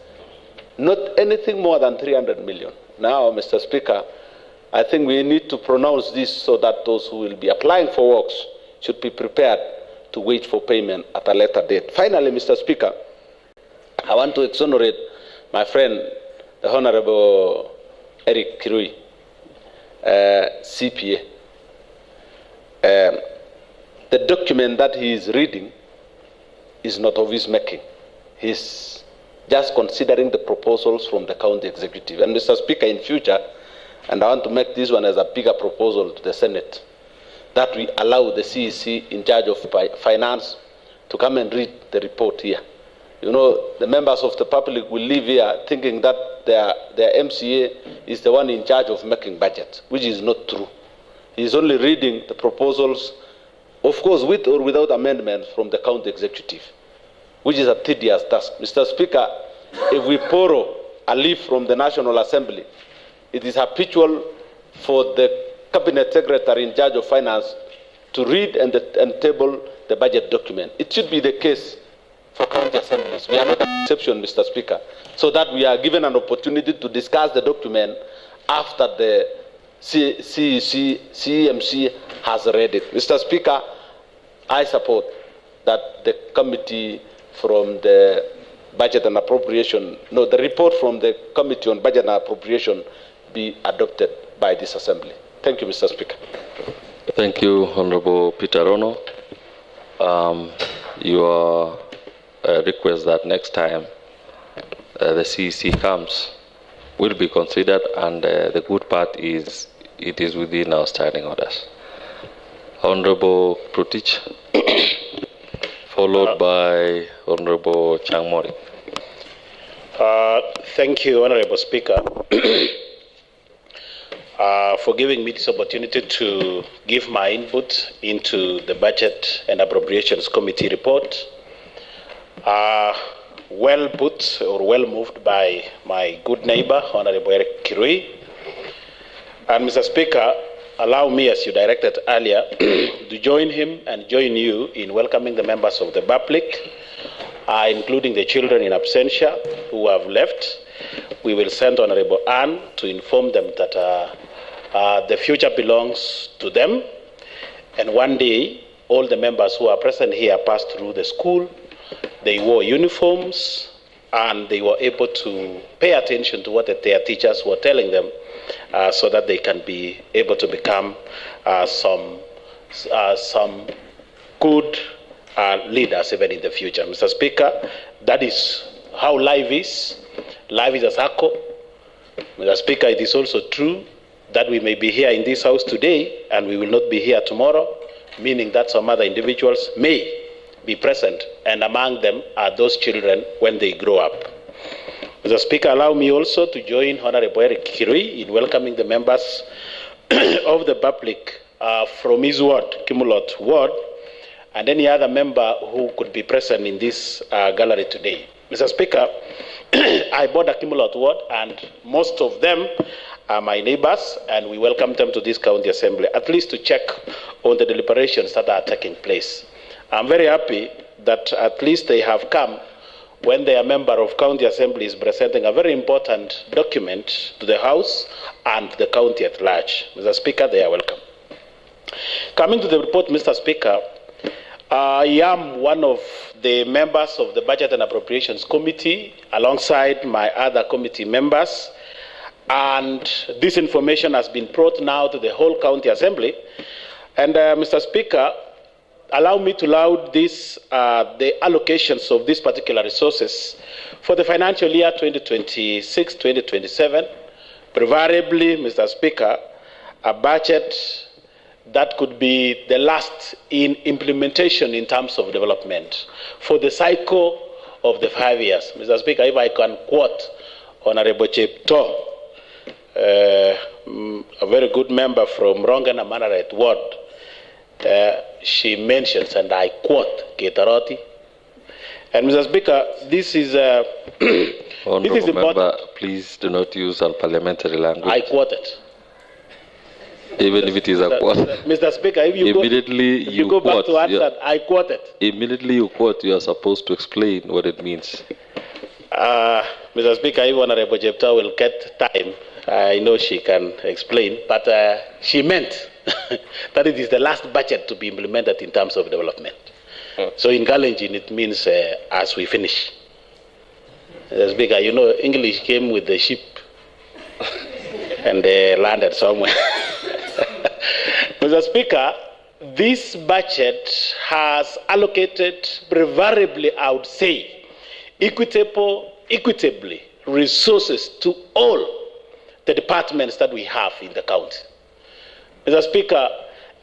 not anything more than 300 million. Now, Mr. Speaker, I think we need to pronounce this so that those who will be applying for works should be prepared to wait for payment at a later date. Finally, Mr. Speaker, I want to exonerate my friend, the Honorable Eric Kirui, CPA. The document that he is reading is not of his making. He's just considering the proposals from the county executive. And Mr. Speaker, in future, and I want to make this one as a bigger proposal to the Senate, that we allow the CEC in charge of finance to come and read the report here. You know, the members of the public will leave here thinking that their MCA is the one in charge of making budget, which is not true. He is only reading the proposals, of course, with or without amendments from the county executive, which is a tedious task. Mr. Speaker, if we borrow a leaf from the National Assembly, it is habitual for the Cabinet Secretary in charge of finance to read and table the budget document. It should be the case for county assemblies. We are not an exception, Mr. Speaker, so that we are given an opportunity to discuss the document after the CEMC has read it. Mr. Speaker, I support that the committee from the Budget and Appropriation, no, the report from the Committee on Budget and Appropriation be adopted by this Assembly. Thank you, Mr. Speaker. Thank you, Honorable Peter Rono. Your request that next time the CEC comes will be considered, and the good part is it is within our standing orders. Honorable Protich, followed by Honorable Changmori. Thank you, Honorable Speaker, for giving me this opportunity to give my input into the Budget and Appropriations Committee report. Well put or well moved by my good neighbor, Honorable Eric Kirui. And Mr. Speaker, allow me, as you directed earlier, to join him and join you in welcoming the members of the public, including the children in absentia who have left. We will send Honorable Ann to inform them that the future belongs to them. And one day, all the members who are present here passed through the school. They wore uniforms, and they were able to pay attention to what their teachers were telling them, so that they can be able to become some good leaders even in the future. Mr. Speaker, that is how life is. Life is a circle. Mr. Speaker, it is also true that we may be here in this house today and we will not be here tomorrow, meaning that some other individuals may be present, and among them are those children when they grow up. Mr. Speaker, allow me also to join Honorable Eric Kirui in welcoming the members of the public from his ward, Kimulot ward, and any other member who could be present in this gallery today. Mr. Speaker, I border Kimulot ward, and most of them are my neighbors, and we welcome them to this county assembly, at least to check on the deliberations that are taking place. I'm very happy that at least they have come when their member of county assembly is presenting a very important document to the House and the county at large. Mr. Speaker, they are welcome. Coming to the report, Mr. Speaker, I am one of the members of the Budget and Appropriations Committee alongside my other committee members, and this information has been brought now to the whole county assembly. And Mr. Speaker, allow me to laud this, the allocations of these particular resources for the financial year 2026-2027, preferably, Mr. Speaker, a budget that could be the last in implementation in terms of development for the cycle of the 5 years. Mr. Speaker, if I can quote Honorable Chepto, a very good member from Rongan and Manaret Ward, she mentions, and I quote, Ketaroti. And Mr. Speaker, this is Honorable this is important. member, please do not use unparliamentary language. I quote it. Even if it is a quote. Mr. Speaker, if you go back to answer, I quote it. Immediately you quote, you are supposed to explain what it means. Mr. Speaker, if Honorable Jepta will get time, I know she can explain, but she meant that it is the last budget to be implemented in terms of development. So in Kalenjin, it means as we finish. Mr. Speaker, you know, English came with the ship and they landed somewhere. Mr. Speaker, this budget has allocated, preferably I would say, equitably resources to all the departments that we have in the county. Mr. Speaker,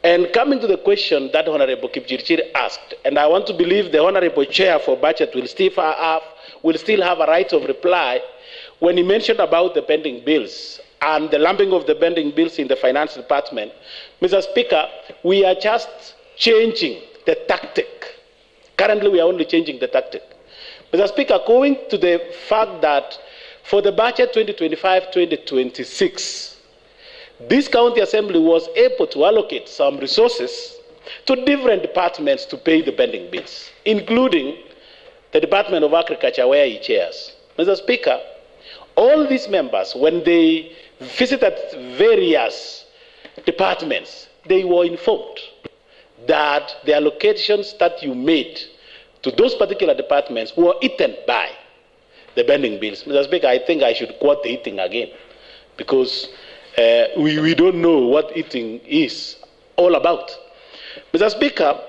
and coming to the question that Honorable Kipchirchir asked, and I want to believe the Honorable Chair for Budget will still have a right of reply when he mentioned about the pending bills and the lumping of the pending bills in the Finance Department. Mr. Speaker, we are just changing the tactic. Currently, we are only changing the tactic. Mr. Speaker, going to the fact that for the budget 2025-2026, this county assembly was able to allocate some resources to different departments to pay the pending bills, including the Department of Agriculture, where he chairs. Mr. Speaker, all these members, when they visited various departments, they were informed that the allocations that you made to those particular departments were eaten by the pending bills. Mr. Speaker, I think I should quote the eating again, because we don't know what eating is all about. Mr. Speaker,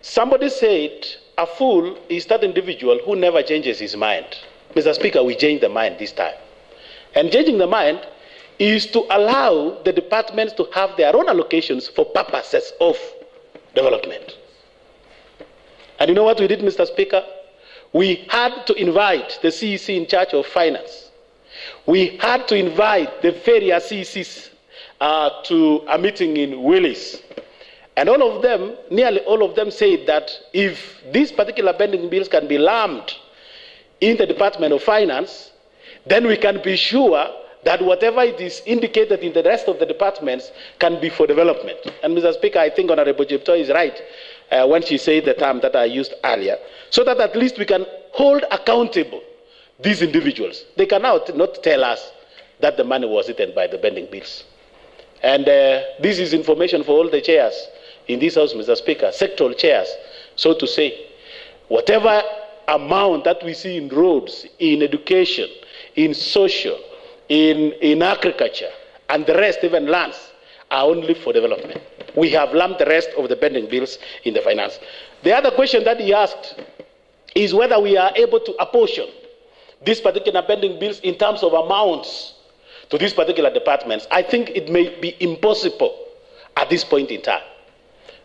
somebody said a fool is that individual who never changes his mind. Mr. Speaker, we changed the mind this time. And changing the mind is to allow the departments to have their own allocations for purposes of development. And you know what we did, Mr. Speaker? We had to invite the CEC in charge of finance. We had to invite the various CECs to a meeting in Willis. And all of them, nearly all of them said that if these particular pending bills can be lumped in the Department of Finance, then we can be sure that whatever it is indicated in the rest of the departments can be for development. And Mr. Speaker, I think Honorable Jepto is right when she said the term that I used earlier, so that at least we can hold accountable these individuals. They can now not tell us that the money was eaten by the pending bills. And this is information for all the chairs in this House, Mr. Speaker, sectoral chairs, so to say. Whatever amount that we see in roads, in education, in social, in agriculture, and the rest, even lands, are only for development. We have lumped the rest of the pending bills in the finance. The other question that he asked is whether we are able to apportion these particular pending bills in terms of amounts to these particular departments. I think it may be impossible at this point in time.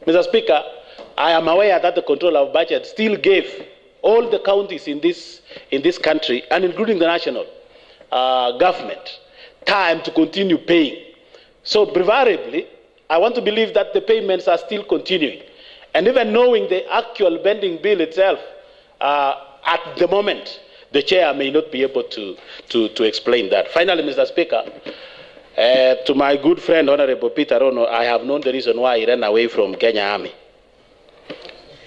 Mr. Speaker, I am aware that the Controller of Budget still gave all the counties in this country, and including the national government, time to continue paying. So preferably, I want to believe that the payments are still continuing. And even knowing the actual pending bill itself, at the moment, the chair may not be able to explain that. Finally, Mr. Speaker, to my good friend, Honorable Peter Rono, I have known the reason why he ran away from Kenya Army.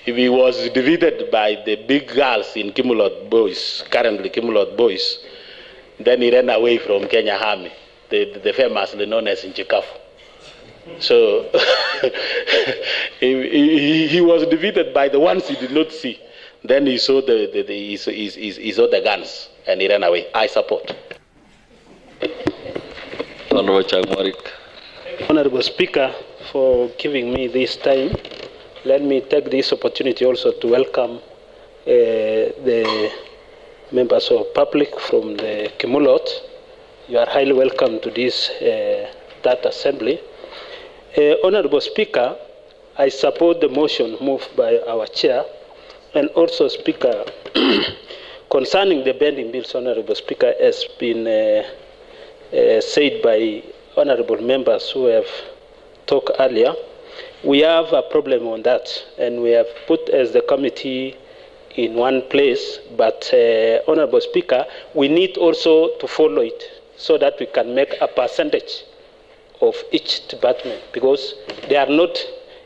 If he was defeated by the big girls in Kimulot Boys, currently Kimulot Boys, then he ran away from Kenya Army, the famously known as Nchikafu. So he was defeated by the ones he did not see. Then he saw he saw the guns and he ran away. I support. Honorable Chagmarik. Honorable Speaker, for giving me this time, let me take this opportunity also to welcome the members of public from the Kimulot. You are highly welcome to this that assembly. Honorable Speaker, I support the motion moved by our chair, and also Speaker, concerning the pending bills, Honorable Speaker, has been said by honorable members who have talked earlier, we have a problem on that, and we have put as the committee in one place, but Honorable Speaker, we need also to follow it so that we can make a percentage of each department, because they are not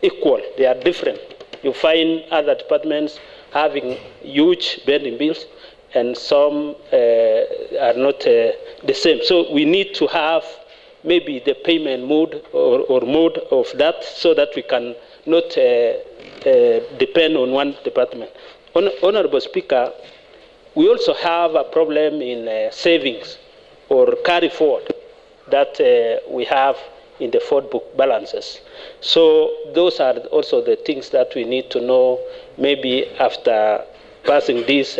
equal, they are different. You find other departments having huge pending bills, and some are not the same. So we need to have maybe the payment mode or mode of that, so that we can not depend on one department. Honorable Speaker, we also have a problem in savings or carry forward that we have in the forward book balances. So those are also the things that we need to know maybe after passing this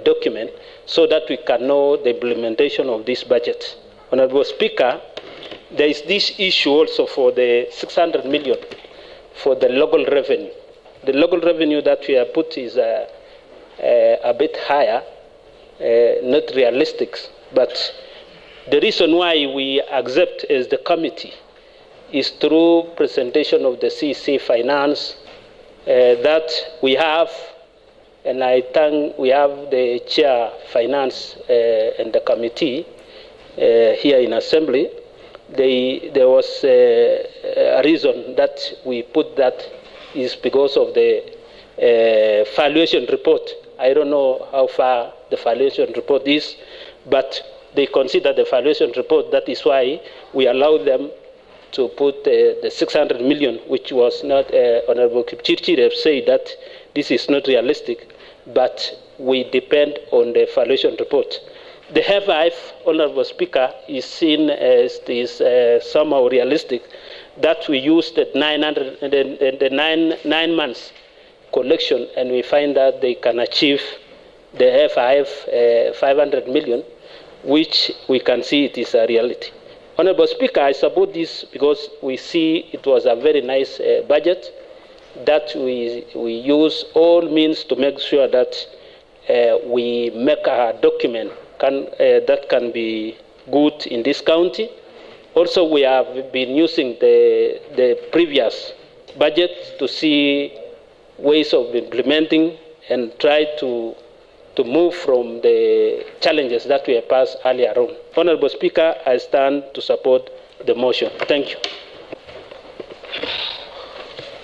document, so that we can know the implementation of this budget. Honorable Speaker, there is this issue also for the 600 million for the local revenue. The local revenue that we have put is a bit higher, not realistic, but the reason why we accept as the committee is through presentation of the CC Finance that we have, and I thank we have the Chair Finance and the committee here in Assembly. There was a reason that we put that is because of the valuation report. I don't know how far the valuation report is, but they consider the valuation report. That is why we allow them to put the 600 million, which was not, Honorable Kipchirchir have said that this is not realistic, but we depend on the valuation report. The FIF, Honorable Speaker, is seen as this somehow realistic, that we used the 9 months collection, and we find that they can achieve the FIF 500 million, which we can see it is a reality. Honorable Speaker, I support this because we see it was a very nice budget, that we use all means to make sure that we make a document that can be good in this county. Also, we have been using the previous budget to see ways of implementing and try to move from the challenges that we have passed earlier on. Honorable Speaker, I stand to support the motion. Thank you.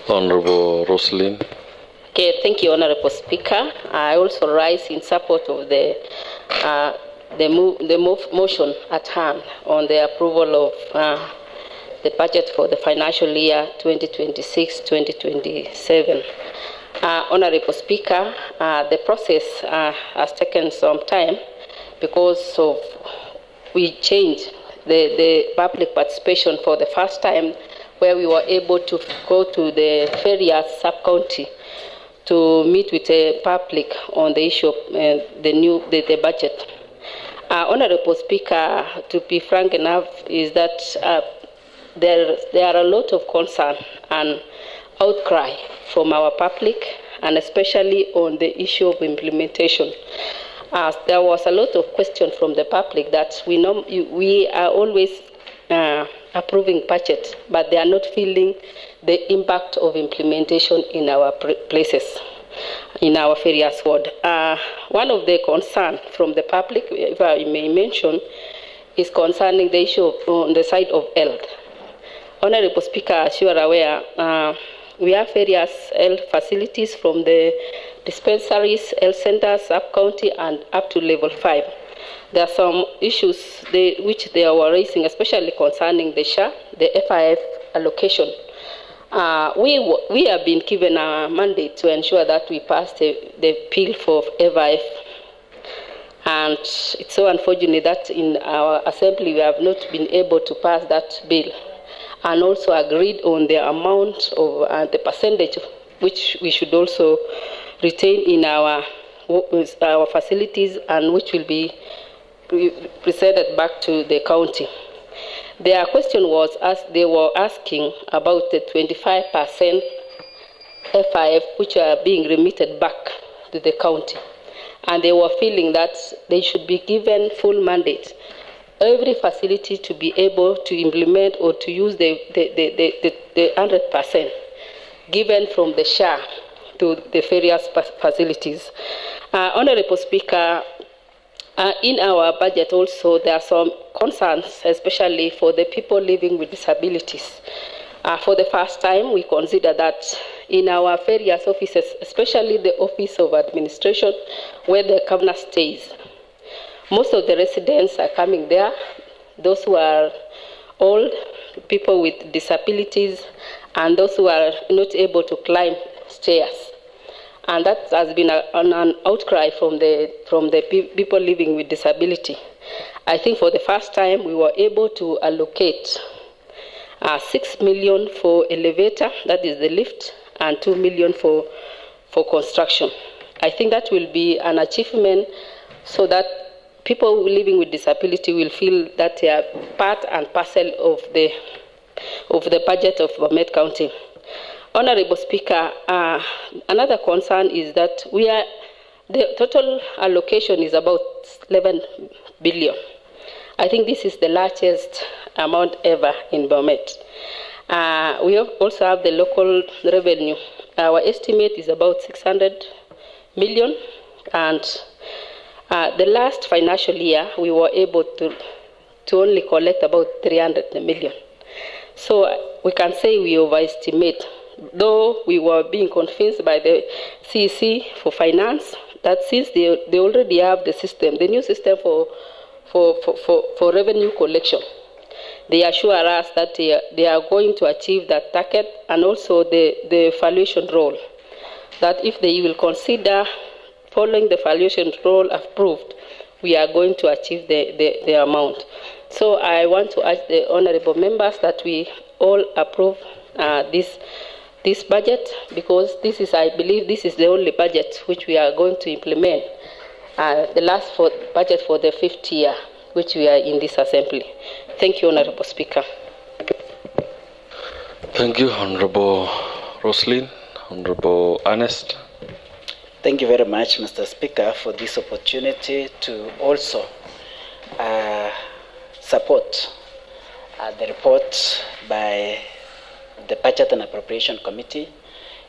Honorable Roslyn. Okay, thank you, Honorable Speaker. I also rise in support of the motion at hand on the approval of the budget for the financial year 2026-2027. Honorable Speaker, the process has taken some time because of we changed the public participation for the first time, where we were able to go to the various sub-county to meet with the public on the issue of the budget. Honorable Speaker, to be frank enough, is that there are a lot of concern and outcry from our public, and especially on the issue of implementation. There was a lot of question from the public that we are always approving budget, but they are not feeling the impact of implementation in our places, in our various ward. One of the concerns from the public, if I may mention, is concerning the issue on the side of health. Honorable Speaker, as you are aware, we have various health facilities from the dispensaries, health centers, sub-county, and up to level 5. There are some issues which they were raising, especially concerning the SHA, the FIF allocation. We have been given a mandate to ensure that we pass the bill for FIF. And it's so unfortunate that in our assembly we have not been able to pass that bill, and also agreed on the amount of the percentage which we should also retain in our facilities, and which will be presented back to the county. Their question was, they were asking about the 25% FIF which are being remitted back to the county, and they were feeling that they should be given full mandate every facility to be able to implement or to use the 100% given from the SHA to the various facilities. Honorable Speaker, in our budget also there are some concerns, especially for the people living with disabilities. For the first time, we consider that in our various offices, especially the Office of Administration, where the governor stays, most of the residents are coming there, those who are old, people with disabilities, and those who are not able to climb stairs. And that has been an outcry from the people living with disability. I think for the first time we were able to allocate 6 million for elevator, that is the lift, and 2 million for construction. I think that will be an achievement so that people living with disability will feel that they are part and parcel of the budget of Bomet County. Honorable Speaker, another concern is that the total allocation is about 11 billion. I think this is the largest amount ever in Bomet. We also have the local revenue. Our estimate is about 600 million, and the last financial year we were able to only collect about 300 million. So we can say we overestimate, though we were being convinced by the CEC for finance that since they already have the system, the new system for revenue collection, they assure us that they are going to achieve that target, and also the valuation role, that if they will consider following the valuation role approved, we are going to achieve the amount. So I want to ask the honorable members that we all approve this budget, because this is, I believe, this is the only budget which we are going to implement, the last budget for the 5th year, which we are in this assembly. Thank you, Honorable Speaker. Thank you, Honorable Roslyn. Honorable Ernest. Thank you very much, Mr. Speaker, for this opportunity to also support the report by the Budget and Appropriation Committee,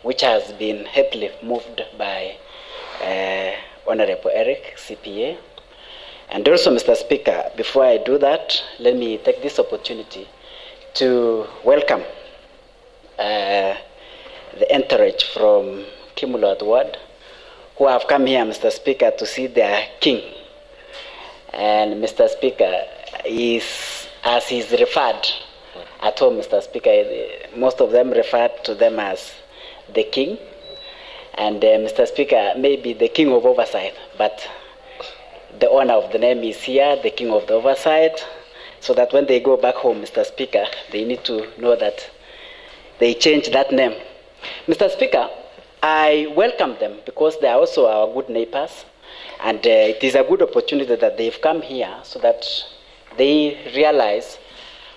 which has been heavily moved by Honorable Eric, CPA. And also, Mr. Speaker, before I do that, let me take this opportunity to welcome the entourage from Kimulot Ward, who have come here, Mr. Speaker, to see their king. And Mr. Speaker, as he's referred at home, Mr. Speaker, most of them refer to them as the king. And Mr. Speaker, maybe the king of oversight, but the owner of the name is here, the king of the oversight, so that when they go back home, Mr. Speaker, they need to know that they change that name. Mr. Speaker, I welcome them because they are also our good neighbors, and it is a good opportunity that they've come here so that they realize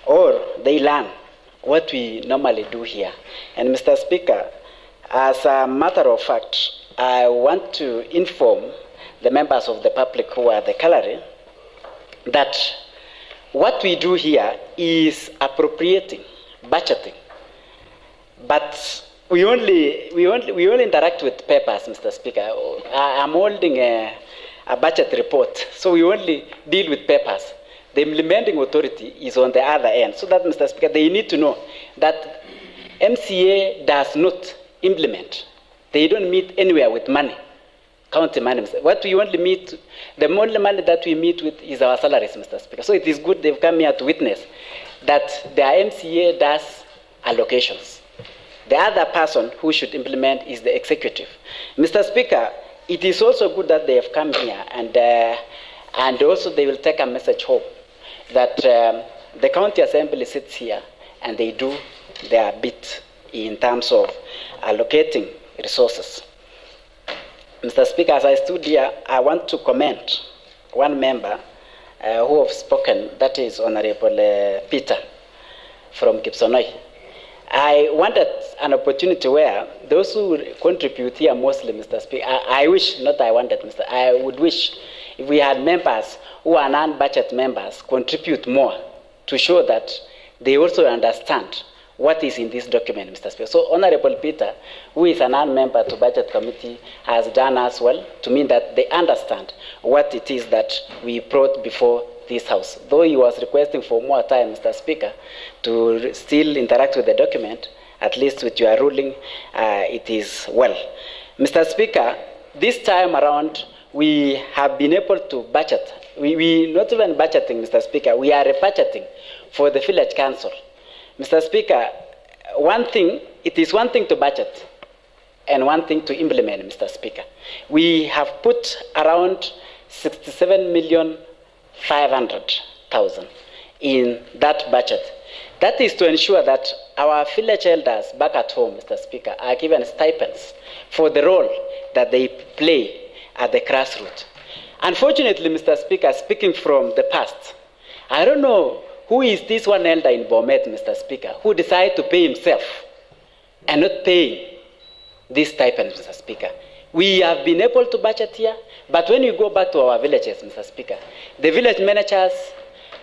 or they learn what we normally do here. And Mr. Speaker, as a matter of fact, I want to inform the members of the public who are the gallery that what we do here is appropriating, budgeting, but we only interact with papers, Mr. Speaker. I'm holding a budget report, so we only deal with papers. The implementing authority is on the other end, so that, Mr. Speaker, they need to know that MCA does not implement. They don't meet anywhere with money, county money. What we only meet, the only money that we meet with is our salaries, Mr. Speaker. So it is good they've come here to witness that their MCA does allocations. The other person who should implement is the executive. Mr. Speaker, it is also good that they have come here, and also they will take a message home that the county assembly sits here and they do their bit in terms of allocating resources. Mr. Speaker, as I stood here, I want to commend one member who have spoken, that is Honorable Peter from Kipsonoi. I wanted an opportunity where those who contribute here mostly, Mr. Speaker, I wish, not I wanted, I would wish if we had members who are non-budget members contribute more to show that they also understand what is in this document, Mr. Speaker. So Honorable Peter, who is a non-member to Budget Committee, has done as well to mean that they understand what it is that we brought before this House. Though he was requesting for more time, Mr. Speaker, to still interact with the document, at least with your ruling, it is well. Mr. Speaker, this time around, we have been able to budget. We not even budgeting, Mr. Speaker, we are budgeting for the village council. Mr. Speaker, it is one thing to budget and one thing to implement, Mr. Speaker. We have put around 67,500,000 in that budget. That is to ensure that our village elders back at home, Mr. Speaker, are given stipends for the role that they play at the grassroots. Unfortunately, Mr. Speaker, speaking from the past, I don't know who is this one elder in Bomet, Mr. Speaker, who decided to pay himself and not paying this stipend, Mr. Speaker. We have been able to budget here, but when you go back to our villages, Mr. Speaker, the village managers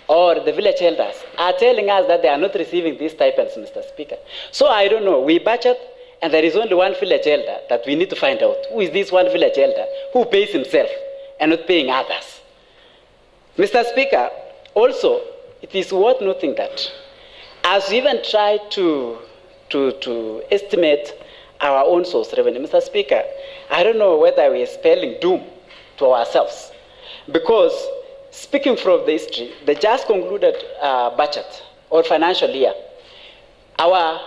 or the village elders are telling us that they are not receiving these stipends, Mr. Speaker. So I don't know, we budget and there is only one village elder that we need to find out. Who is this one village elder who pays himself and not paying others? Mr. Speaker, also, it is worth noting that as we even try to estimate our own source revenue, Mr. Speaker, I don't know whether we are spelling doom to ourselves. Because speaking from the history, the just concluded budget or financial year, our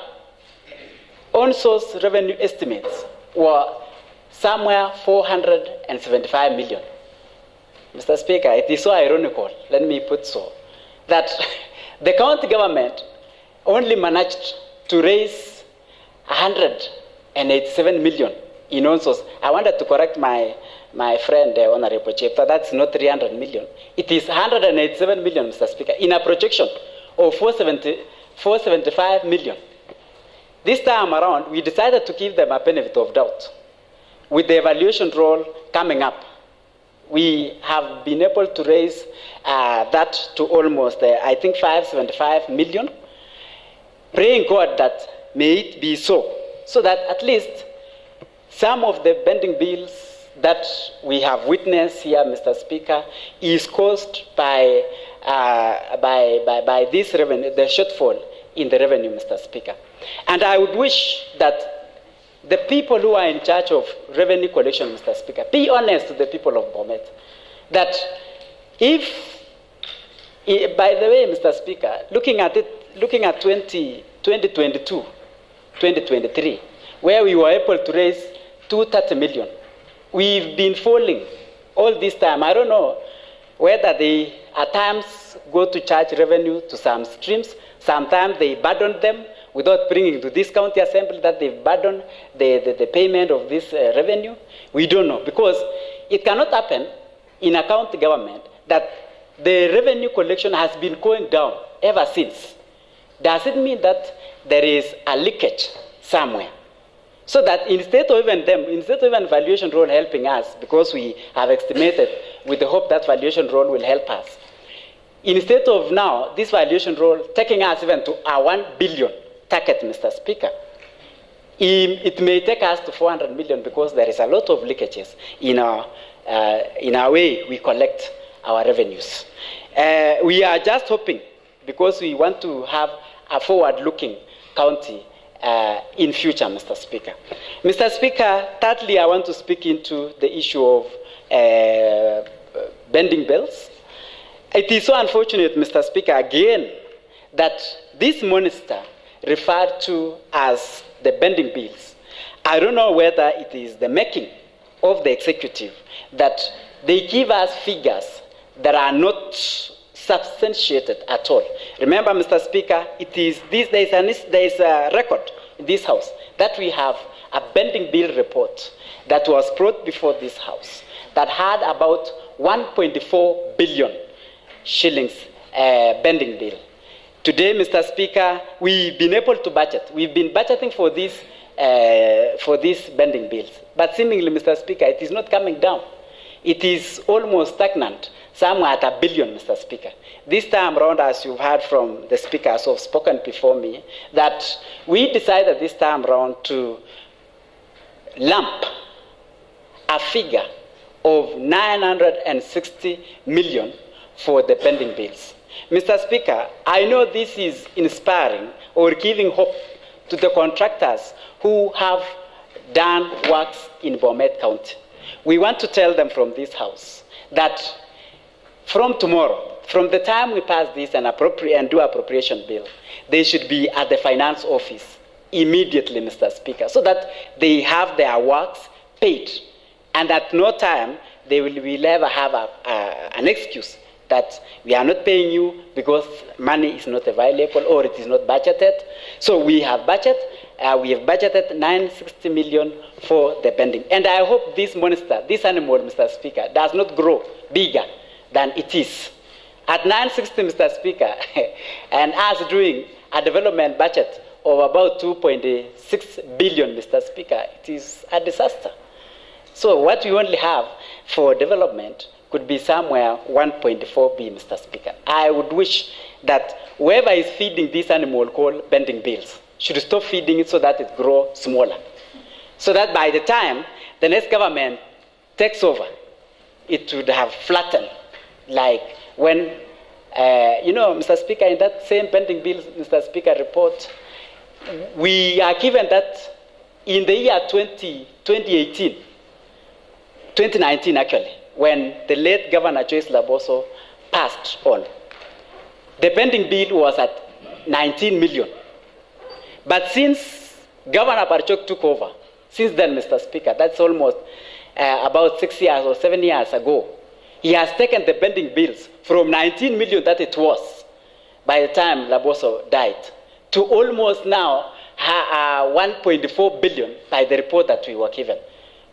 own source revenue estimates were somewhere 475 million. Mr. Speaker, it is so ironical, let me put so, that the county government only managed to raise 187 million in own source. I wanted to correct my friend, Honorable Chepta, that's not 300 million. It is 187 million, Mr. Speaker, in a projection of 475 million. This time around, we decided to give them a benefit of doubt. With the evaluation role coming up, we have been able to raise that to almost, I think, 575 million, praying God that may it be so that at least some of the bending bills that we have witnessed here, Mr. Speaker, is caused by this revenue, the shortfall in the revenue, Mr. Speaker. And I would wish that the people who are in charge of revenue collection, Mr. Speaker, be honest to the people of Bomet, that if, by the way, Mr. Speaker, looking at 2022, 2023, where we were able to raise 230 million, we've been falling all this time. I don't know whether they at times go to charge revenue to some streams, sometimes they burden them without bringing to this county assembly that they've burdened the payment of this revenue. We don't know, because it cannot happen in a county government that the revenue collection has been going down ever since. Does it mean that there is a leakage somewhere? So that instead of even valuation role helping us, because we have estimated with the hope that valuation role will help us, instead of now this valuation role taking us even to our 1 billion target, Mr. Speaker, it may take us to 400 million because there is a lot of leakages in our way we collect our revenues. We are just hoping, because we want to have a forward-looking county in future, Mr. Speaker. Mr. Speaker, thirdly, I want to speak into the issue of bending bills. It is so unfortunate, Mr. Speaker, again, that this minister referred to as the bending bills. I don't know whether it is the making of the executive that they give us figures that are not substantiated at all. Remember, Mr. Speaker, it is this, there is a record in this House that we have a bending bill report that was brought before this House that had about 1.4 billion shillings bending bill. Today, Mr. Speaker, we've been able to budget. We've been budgeting for these bending bills. But seemingly, Mr. Speaker, it is not coming down. It is almost stagnant, somewhere at $1 billion, Mr. Speaker. This time around, as you've heard from the speakers who have spoken before me, that we decided this time around to lump a figure of 960 million for the pending bills. Mr. Speaker, I know this is inspiring or giving hope to the contractors who have done works in Bomet County. We want to tell them from this house that from tomorrow, from the time we pass this and do appropriation bill, they should be at the finance office immediately, Mr. Speaker, so that they have their works paid. And at no time they will ever have an excuse that we are not paying you because money is not available or it is not budgeted. So we have budgeted 960 million for the pending. And I hope this monster, this animal, Mr. Speaker, does not grow bigger than it is. At 960, Mr. Speaker, and us doing a development budget of about 2.6 billion, Mr. Speaker, it is a disaster. So what we only have for development could be somewhere 1.4 billion, Mr. Speaker. I would wish that whoever is feeding this animal called pending bills should stop feeding it so that it grows smaller. So that by the time the next government takes over, it would have flattened. Like when, Mr. Speaker, in that same pending bills, Mr. Speaker, report, we are given that in the year 2019 actually, when the late Governor Joyce Laboso passed on, the pending bill was at 19 million. But since Governor Parchok took over, since then, Mr. Speaker, that's almost about 6 years or 7 years ago, he has taken the pending bills from 19 million that it was by the time Laboso died to almost now 1.4 billion by the report that we were given.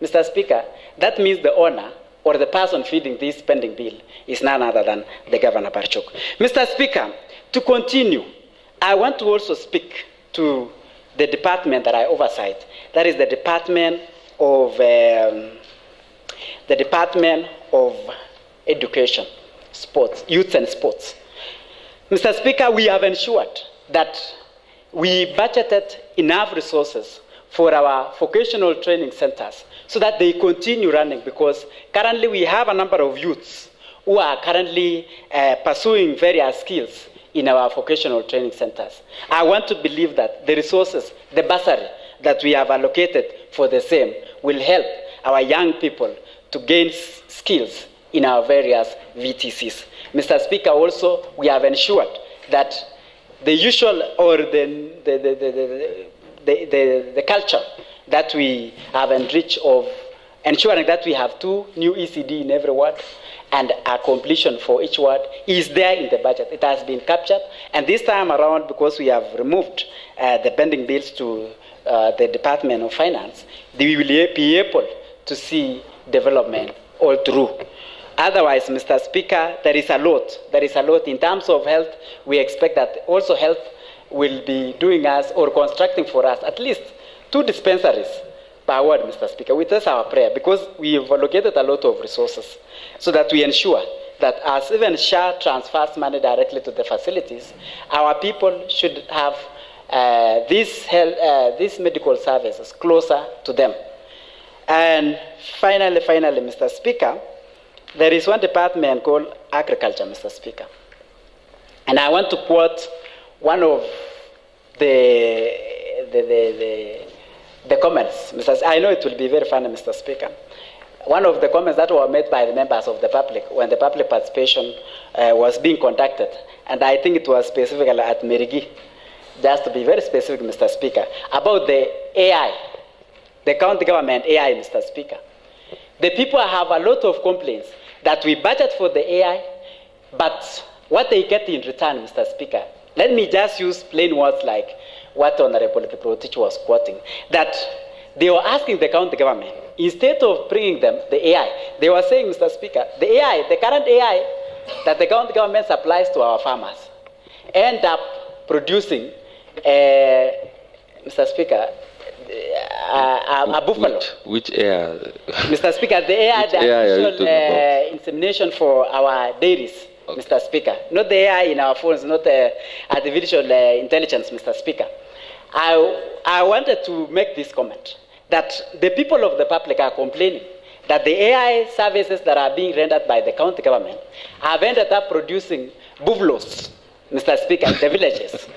Mr. Speaker, that means the owner or the person feeding this pending bill is none other than the Governor Parchok. Mr. Speaker, to continue, I want to also speak to the department that I oversight. That is the Department of Education, Sports, Youth and Sports. Mr. Speaker, we have ensured that we budgeted enough resources for our vocational training centers so that they continue running, because currently we have a number of youths who are currently pursuing various skills in our vocational training centers. I want to believe that the resources, the bursary that we have allocated for the same will help our young people to gain skills in our various VTCs. Mr. Speaker, also we have ensured that the usual or the culture that we have enriched of ensuring that we have 2 new ECD in every ward and a completion for each ward is there in the budget. It has been captured, and this time around, because we have removed the pending bills to the Department of Finance, we will be able to see development all through. Otherwise, Mr. Speaker, there is a lot. There is a lot in terms of health. We expect that also health will be doing us or constructing for us at least 2 dispensaries per ward, Mr. Speaker. That's our prayer, because we have allocated a lot of resources so that we ensure that as even SHA transfers money directly to the facilities, our people should have these medical services closer to them. And finally, Mr. Speaker, there is one department called Agriculture, Mr. Speaker. And I want to quote one of the comments. I know it will be very funny, Mr. Speaker. One of the comments that were made by the members of the public when the public participation was being conducted, and I think it was specifically at Merigi, just to be very specific, Mr. Speaker, about the AI, the county government AI, Mr. Speaker. The people have a lot of complaints that we budget for the AI, but what they get in return, Mr. Speaker, let me just use plain words like what Honorable Kiprotich was quoting, that they were asking the county government, instead of bringing them the AI, they were saying, Mr. Speaker, the AI, the current AI that the county government supplies to our farmers, end up producing, Mr. Speaker, a buffalo. Which air? Mr. Speaker, the air, the artificial insemination for our dairies, okay. Mr. Speaker. Not the AI in our phones, not the artificial intelligence, Mr. Speaker. I wanted to make this comment, that the people of the public are complaining that the AI services that are being rendered by the county government have ended up producing buffaloes, Mr. Speaker, in the villages.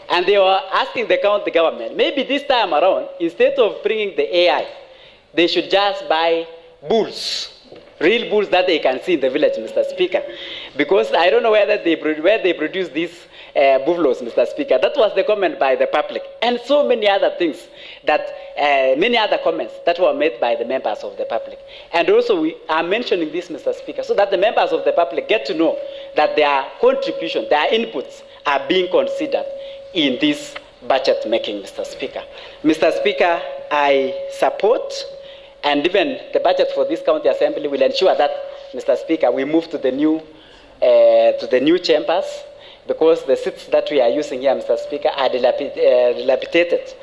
And they were asking the county government, maybe this time around, instead of bringing the AI, they should just buy bulls, real bulls that they can see in the village, Mr. Speaker. Because I don't know where they produce these buffaloes, Mr. Speaker. That was the comment by the public. And so many other things, that many other comments that were made by the members of the public. And also we are mentioning this, Mr. Speaker, so that the members of the public get to know that their contribution, their inputs are being considered in this budget making, Mr. Speaker. Mr. Speaker, I support, and even the budget for this county assembly will ensure that, Mr. Speaker, we move to the new chambers, because the seats that we are using here, Mr. Speaker, are dilapidated.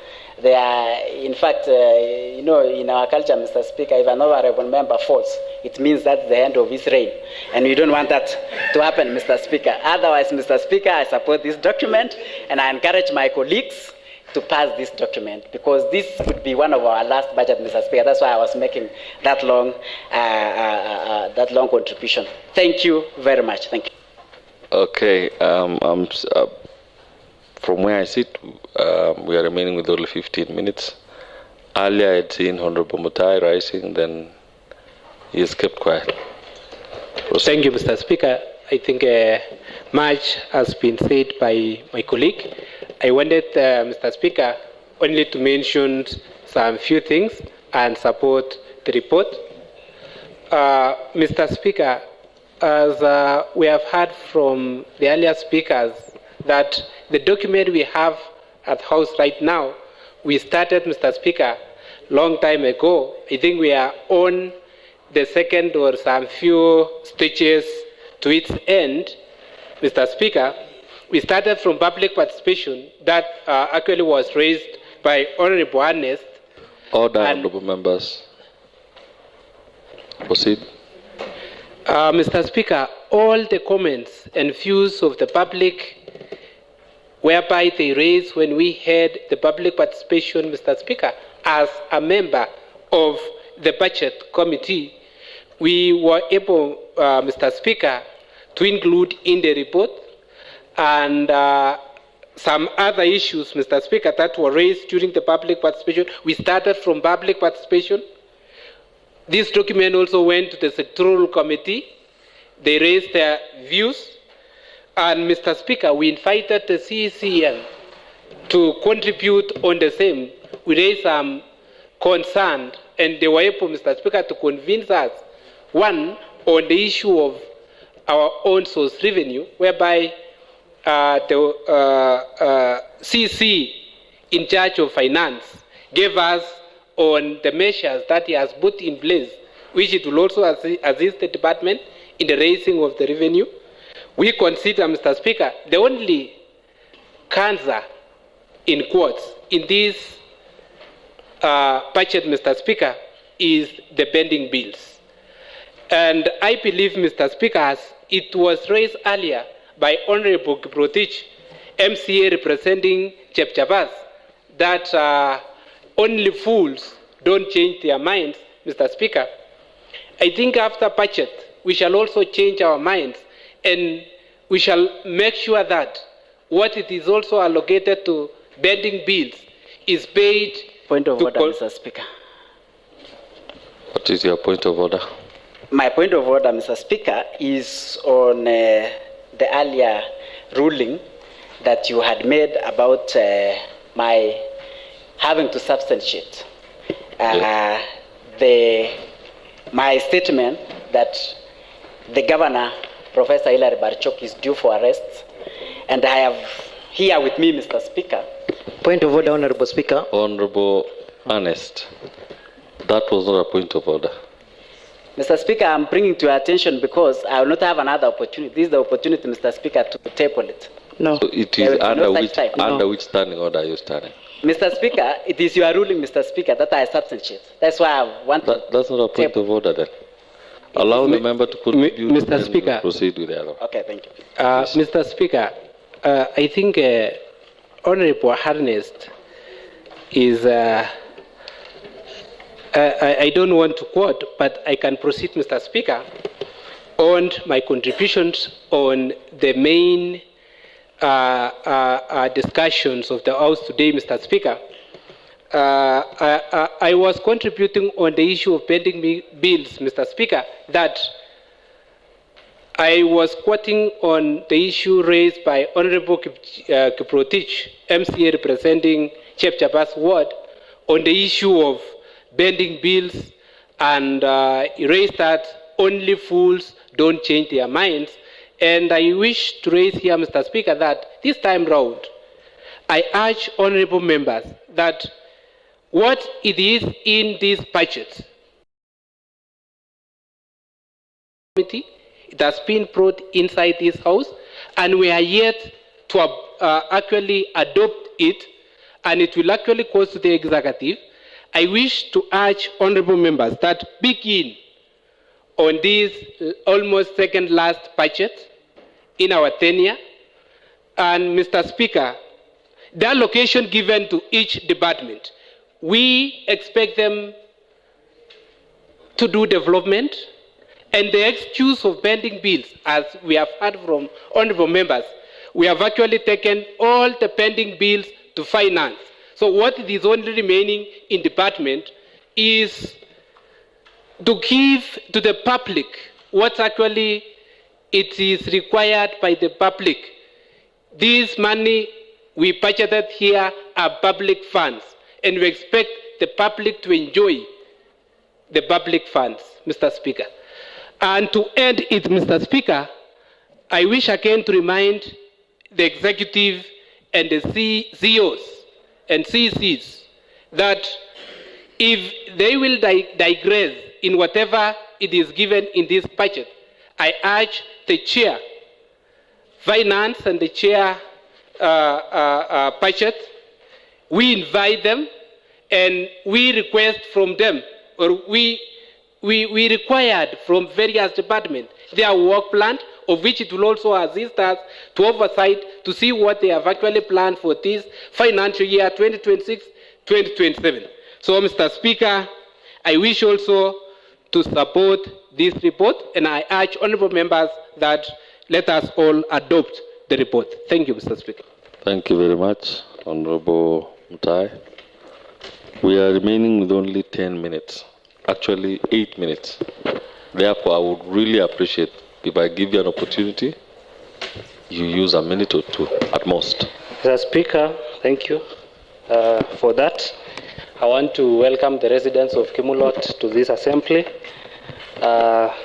They are, in fact, you know, in our culture, Mr. Speaker, if an honorable member falls, it means that's the end of his reign. And we don't want that to happen, Mr. Speaker. Otherwise, Mr. Speaker, I support this document, and I encourage my colleagues to pass this document, because this would be one of our last budget, Mr. Speaker. That's why I was making that long contribution. Thank you very much. Thank you. Okay. From where I sit, we are remaining with only 15 minutes. Earlier, I had seen Honorable Mutai rising, then he has kept quiet. Proceed. Thank you, Mr. Speaker. I think much has been said by my colleague. I wanted, Mr. Speaker, only to mention some few things and support the report. Mr. Speaker, as we have heard from the earlier speakers, that the document we have at House right now, we started, Mr. Speaker, long time ago. I think we are on the second or some few stages to its end, Mr. Speaker. We started from public participation that actually was raised by Honorable Ernest. Order, honorable members. Proceed. Mr. Speaker, all the comments and views of the public whereby they raised when we had the public participation, Mr. Speaker, as a member of the budget committee, we were able, Mr. Speaker, to include in the report, and some other issues, Mr. Speaker, that were raised during the public participation. We started from public participation. This document also went to the sectoral committee. They raised their views. And Mr. Speaker, we invited the CECN to contribute on the same. We raised some concern, and they were able, Mr. Speaker, to convince us, one, on the issue of our own source revenue, whereby the CC in charge of finance gave us on the measures that he has put in place, which it will also assist the department in the raising of the revenue. We consider, Mr. Speaker, the only cancer, in quotes, in this budget, Mr. Speaker, is the pending bills. And I believe, Mr. Speaker, as it was raised earlier by Honorable Kiprotich, MCA representing Chepchabas, that only fools don't change their minds, Mr. Speaker. I think after budget, we shall also change our minds, and we shall make sure that what it is also allocated to pending bills is paid. Point of order, Mr. Speaker. What is your point of order? My point of order, Mr. Speaker, is on the earlier ruling that you had made about my having to substantiate my statement that the governor, Professor Hilary Barchok, is due for arrest. And I have here with me, Mr. Speaker. Point of order, Honorable Speaker. Honorable Ernest, that was not a point of order. Mr. Speaker, I'm bringing to your attention because I will not have another opportunity. This is the opportunity, Mr. Speaker, to table it. No. So it is under which standing order are you standing? Mr. Speaker, it is your ruling, Mr. Speaker, that I substantiate. That's why I want That's not a point of order then. Allow the member to contribute. Mr. Speaker. Proceed with the other. Okay, thank you. Mr. Speaker, I think Honorable Harnest is, I don't want to quote, but I can proceed, Mr. Speaker, on my contributions on the main discussions of the House today, Mr. Speaker. I was contributing on the issue of pending bills, Mr. Speaker, that I was quoting on the issue raised by Honorable Kiprotich, MCA representing Chepchapas Ward, on the issue of bending bills, and raised that only fools don't change their minds. And I wish to raise here, Mr. Speaker, that this time round, I urge honorable members that what it is in this budget, it has been brought inside this house, and we are yet to actually adopt it, and it will actually go to the executive. I wish to urge honorable members that begin on this almost second last budget in our tenure. And Mr. Speaker, the allocation given to each department, we expect them to do development, and the excuse of pending bills, as we have heard from honorable members, we have actually taken all the pending bills to finance. So what is only remaining in department is to give to the public what actually it is required by the public. This money we budgeted here are public funds, and we expect the public to enjoy the public funds, Mr. Speaker. And to end it, Mr. Speaker, I wish again to remind the executive and the CEOs and CCs that if they will digress in whatever it is given in this budget, I urge the chair, finance, and the chair budget, we invite them and we request from them, or we required from various departments their work plan, of which it will also assist us to oversight to see what they have actually planned for this financial year 2026-2027. So, Mr. Speaker, I wish also to support this report, and I urge honorable members that let us all adopt the report. Thank you, Mr. Speaker. Thank you very much, Honorable Mutai. We are remaining with only 10 minutes, actually 8 minutes. Therefore, I would really appreciate if I give you an opportunity, you use a minute or two at most. Mr. Speaker, thank you for that. I want to welcome the residents of Kimulot to this assembly. From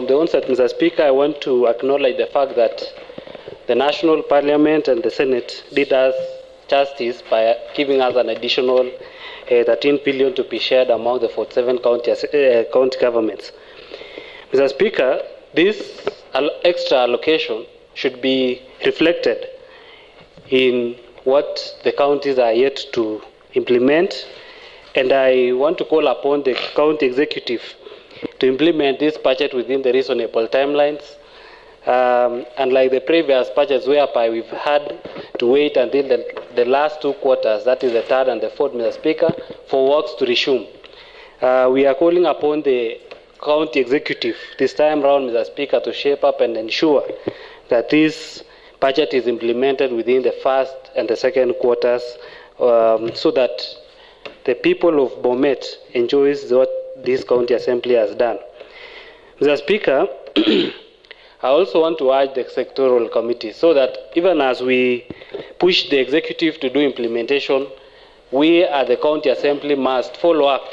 the onset, Mr. Speaker, I want to acknowledge the fact that the National Parliament and the Senate did us justice by giving us an additional 13 billion to be shared among the 47 county governments. Mr. Speaker, this extra allocation should be reflected in what the counties are yet to implement, and I want to call upon the county executive to implement this budget within the reasonable timelines. Unlike the previous budgets whereby we've had to wait until the last 2 quarters, that is the third and the fourth, Mr. Speaker, for works to resume. We are calling upon the county executive this time round, Mr. Speaker, to shape up and ensure that this budget is implemented within the first and the second quarters, so that the people of Bomet enjoys what this county assembly has done. Mr. Speaker, I also want to urge the sectoral committee so that even as we push the executive to do implementation, we at the county assembly must follow up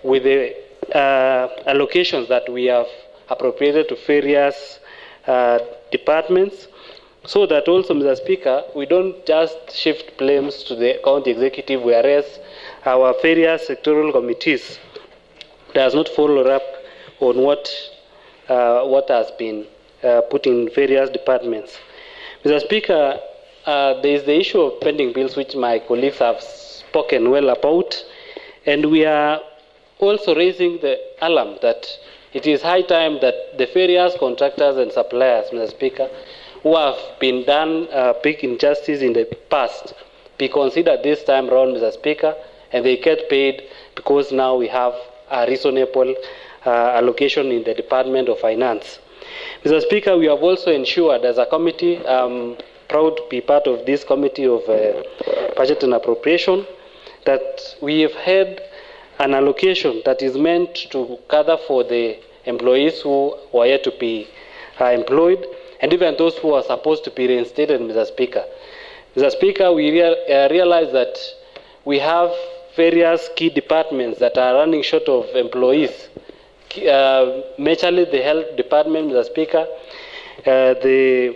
with the allocations that we have appropriated to various departments, so that also, Mr. Speaker, we don't just shift blames to the county executive, whereas our various sectoral committees does not follow up on what has been put in various departments. Mr. Speaker, there is the issue of pending bills, which my colleagues have spoken well about, and we are also raising the alarm that it is high time that the various contractors and suppliers, Mr. Speaker, who have been done big injustice in the past, be considered this time around, Mr. Speaker, and they get paid because now we have a reasonable allocation in the Department of Finance. Mr. Speaker, we have also ensured as a committee, proud to be part of this committee of budget and appropriation, that we have had an allocation that is meant to gather for the employees who were yet to be employed, and even those who are supposed to be reinstated, Mr. Speaker. Mr. Speaker, we realize that we have various key departments that are running short of employees. Majorly the health department, Mr. Speaker, the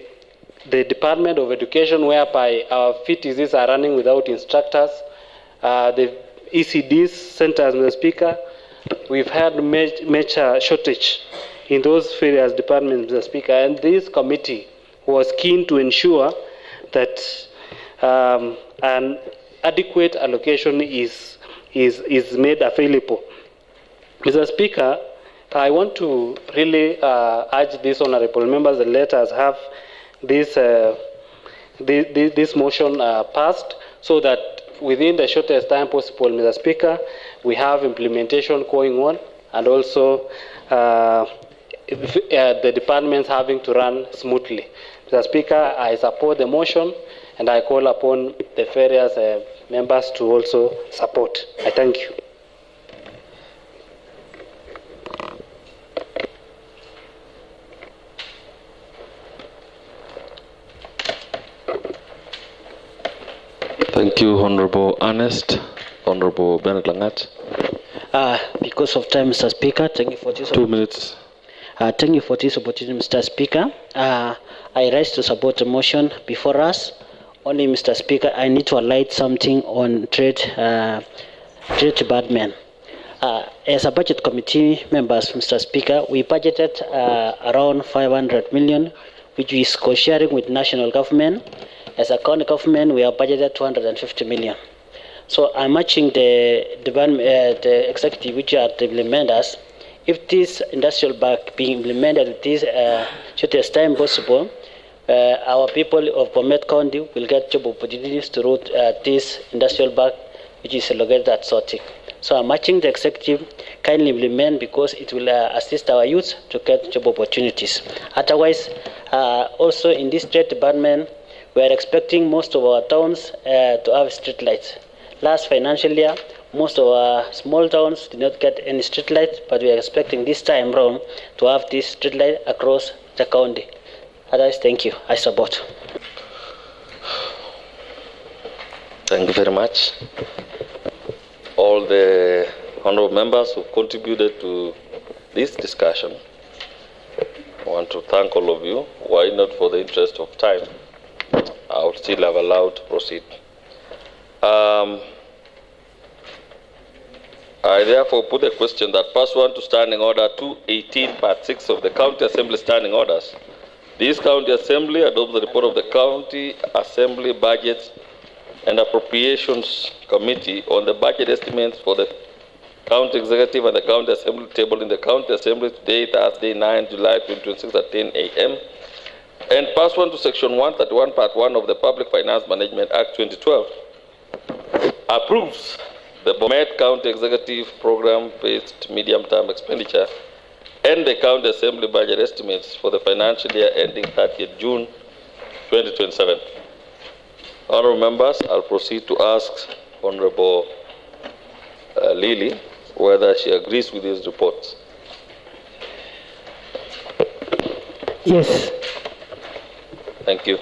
Department of Education, whereby our FTZs are running without instructors, the ECDs centers, Mr. Speaker. We've had major shortage in those various departments, Mr. Speaker, and this committee was keen to ensure that an adequate allocation is made available. Mr. Speaker, I want to really urge these honorable members that let us have this motion passed, so that within the shortest time possible, Mr. Speaker, we have implementation going on, and also the departments having to run smoothly. Mr. Speaker, I support the motion, and I call upon the various members to also support. I thank you. Thank you, Honorable Ernest. Honorable Bernard Langat. Because of time, Mr. Speaker, thank you for this. 2 minutes. Thank you for this opportunity, Mr. Speaker. I rise to support the motion before us. Only, Mr. Speaker, I need to highlight something on trade department. As a budget committee members, Mr. Speaker, we budgeted around 500 million, which is co-sharing with national government. As a county government, we have budgeted 250 million. So I'm matching the executive, which are the implementers. If this industrial park being implemented at this shortest time possible, our people of Bomet County will get job opportunities to route this industrial park, which is located at Sotik. So I'm matching the executive, kindly implement, because it will assist our youth to get job opportunities. Otherwise, also in this trade department, we are expecting most of our towns to have street lights. Last financial year, most of our small towns did not get any street lights, but we are expecting this time round to have this street light across the county. Otherwise, thank you. I support. Thank you very much. All the honorable members who contributed to this discussion, I want to thank all of you. Why not, for the interest of time, I would still have allowed to proceed. I therefore put a question that pursuant to Standing Order 218, Part 6 of the County Assembly Standing Orders, this County Assembly adopts the report of the County Assembly Budgets and Appropriations Committee on the budget estimates for the County Executive and the County Assembly tabled in the County Assembly today, Thursday, 9 July 2026 at 10 a.m. And pursuant to Section 131, Part 1 of the Public Finance Management Act 2012, approves the Bomet County Executive Program-based medium-term expenditure and the County Assembly budget estimates for the financial year ending 30th June 2027. Honorable members, I'll proceed to ask Honorable Lily whether she agrees with these reports. Yes. Thank you.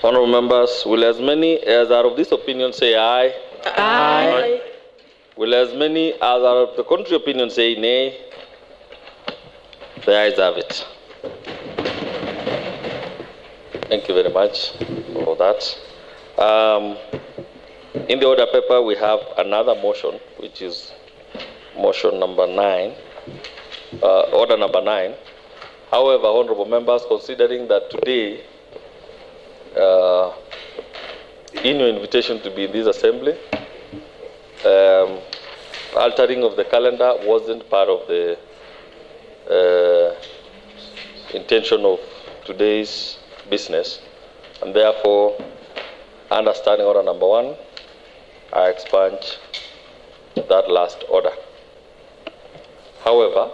Honorable members, will as many as are of this opinion say aye? Aye. Will as many as are of the contrary opinion say nay? The ayes have it. Thank you very much for that. In the order paper, we have another motion, which is motion number 9, order number 9. However, honorable members, considering that today in your invitation to be in this assembly, altering of the calendar wasn't part of the intention of today's business, and therefore, understanding order number 1, I expunge that last order. However,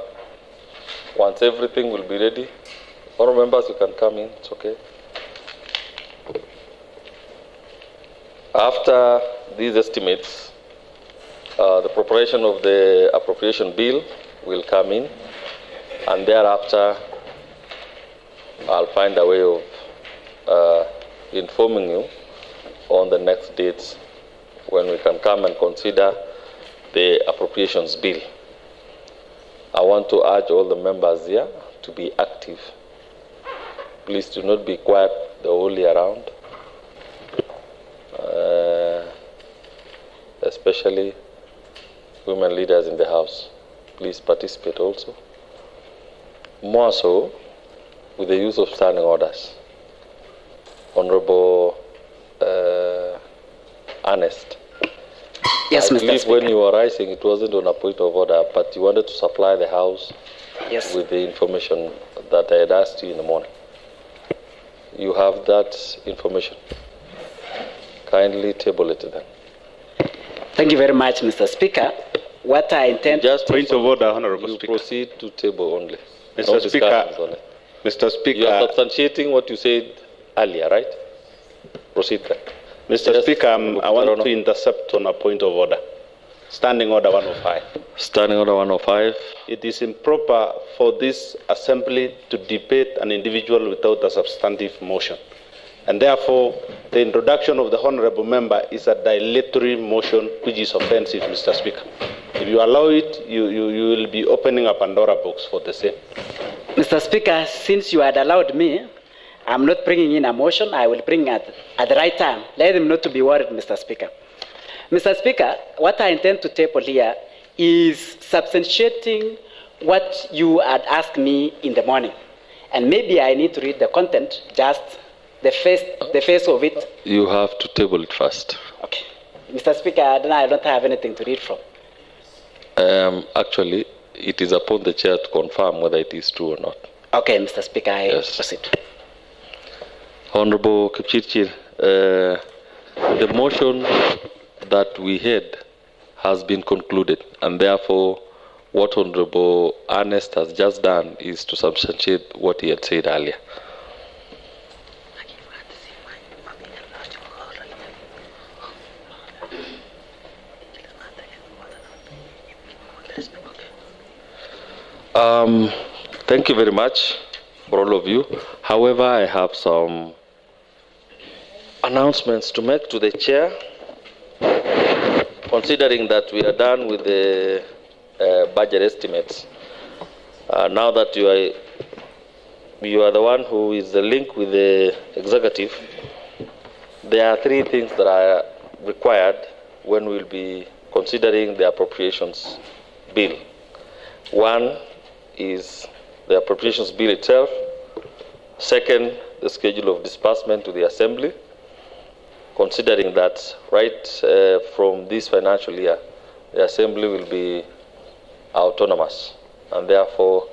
once everything will be ready, all members, you can come in, it's okay. After these estimates, the preparation of the appropriation bill will come in, and thereafter I'll find a way of informing you on the next dates when we can come and consider the appropriations bill. I want to urge all the members here to be active. Please do not be quiet the whole year round, especially women leaders in the House. Please participate also. More so with the use of standing orders. Honorable Ernest. Yes, I Mr. believe Speaker. when you were rising, it wasn't on a point of order, but you wanted to supply the House Yes. with the information that I had asked you in the morning. You have that information. Kindly table it then. Thank you very much, Mr. Speaker. What I intend... Just Point of order, Honorable you Speaker. proceed to table only. Mr. No Speaker, discussions on it. Mr. Speaker, You are substantiating what you said earlier, right? Proceed then. Mr. Yes, Speaker, I want Honor. to intercept on a point of order. Standing Order 105. Standing Order 105. It is improper for this assembly to debate an individual without a substantive motion. And therefore, the introduction of the honorable member is a dilatory motion which is offensive, Mr. Speaker. If you allow it, you will be opening a Pandora box for the same. Mr. Speaker, since you had allowed me, I'm not bringing in a motion. I will bring it at the right time. Let them not to be worried, Mr. Speaker. Mr. Speaker, what I intend to table here is substantiating what you had asked me in the morning. And maybe I need to read the content, just the face of it. You have to table it first. Okay. Mr. Speaker, I don't have anything to read from. Actually, it is upon the chair to confirm whether it is true or not. Okay, Mr. Speaker, I proceed. Honorable Kipchirchir, the motion that we had has been concluded, and therefore what Honorable Ernest has just done is to substantiate what he had said earlier. Thank you very much for all of you. However, I have some announcements to make to the chair. Considering that we are done with the budget estimates, now that you are the one who is the link with the executive, there are 3 things that are required when we'll be considering the appropriations bill. One is the appropriations bill itself. Second, the schedule of disbursement to the assembly. Considering that right from this financial year, the assembly will be autonomous, and therefore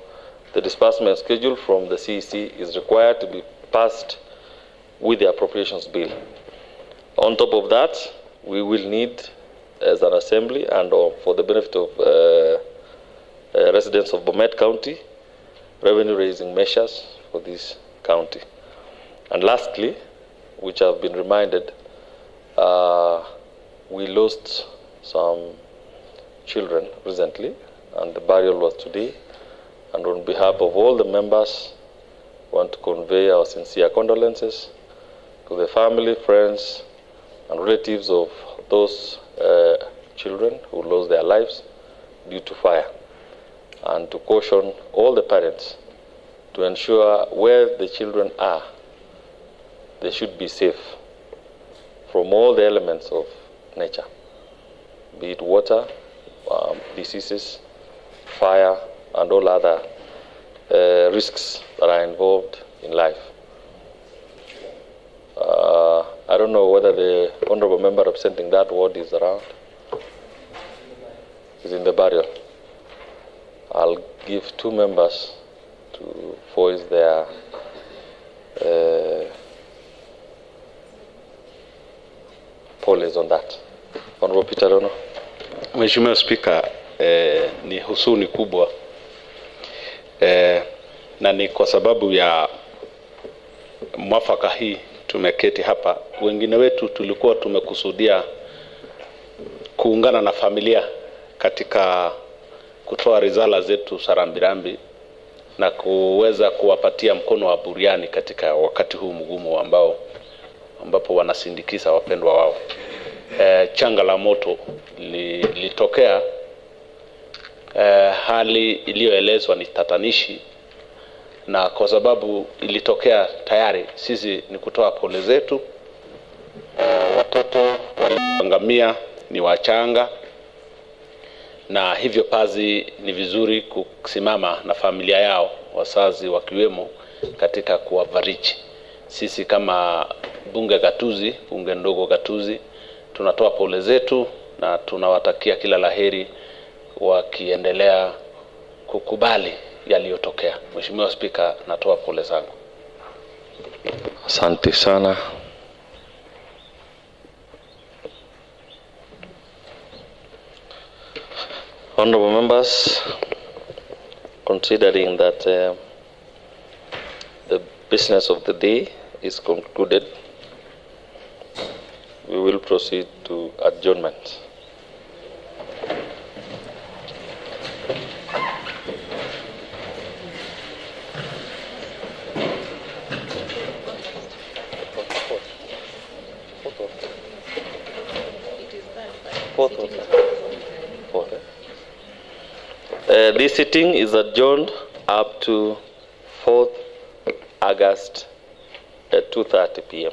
the disbursement schedule from the CEC is required to be passed with the appropriations bill. On top of that, we will need, as an assembly and for the benefit of residents of Bomet County, revenue raising measures for this county. And lastly, which I've been reminded, we lost some children recently, and the burial was today. And on behalf of all the members, I want to convey our sincere condolences to the family, friends, and relatives of those children who lost their lives due to fire, and to caution all the parents to ensure where the children are, they should be safe from all the elements of nature, be it water, diseases, fire, and all other risks that are involved in life. I don't know whether the honorable member representing that ward is around. Is in the burial. I'll give 2 members to voice their policies on that. Honorable Peter Lono. Mheshimiwa Spika, ni huzuni kubwa na ni kwa sababu ya mwafaka hii tumeketi hapa. Wengine wetu tulikuwa tumekusudia kuungana na familia katika kutoa rizala zetu sarambirambi na kuweza kuwapatia mkono wa buriani katika wakati huu mgumu ambapo wanasindikiza wapendwa wao. Changa la moto litokea, hali iliyoelezwa ni tatanishi, na kwa sababu ilitokea tayari, sisi ni kutoa pole zetu. Watoto walioangamia ni wachanga, na hivyo pazi ni vizuri kusimama na familia yao, wazazi wakiwemo, katika kuwafariji. Sisi kama bunge ndogo gatuzi, tunatoa pole zetu na tunawatakia kila laheri wakiendelea kukubali yaliyotokea. Mheshimiwa Spika, natoa pole zangu. Asante sana. Honorable members, considering that the business of the day is concluded, we will proceed to adjournment. This sitting is adjourned up to 4th August at 2:30 p.m.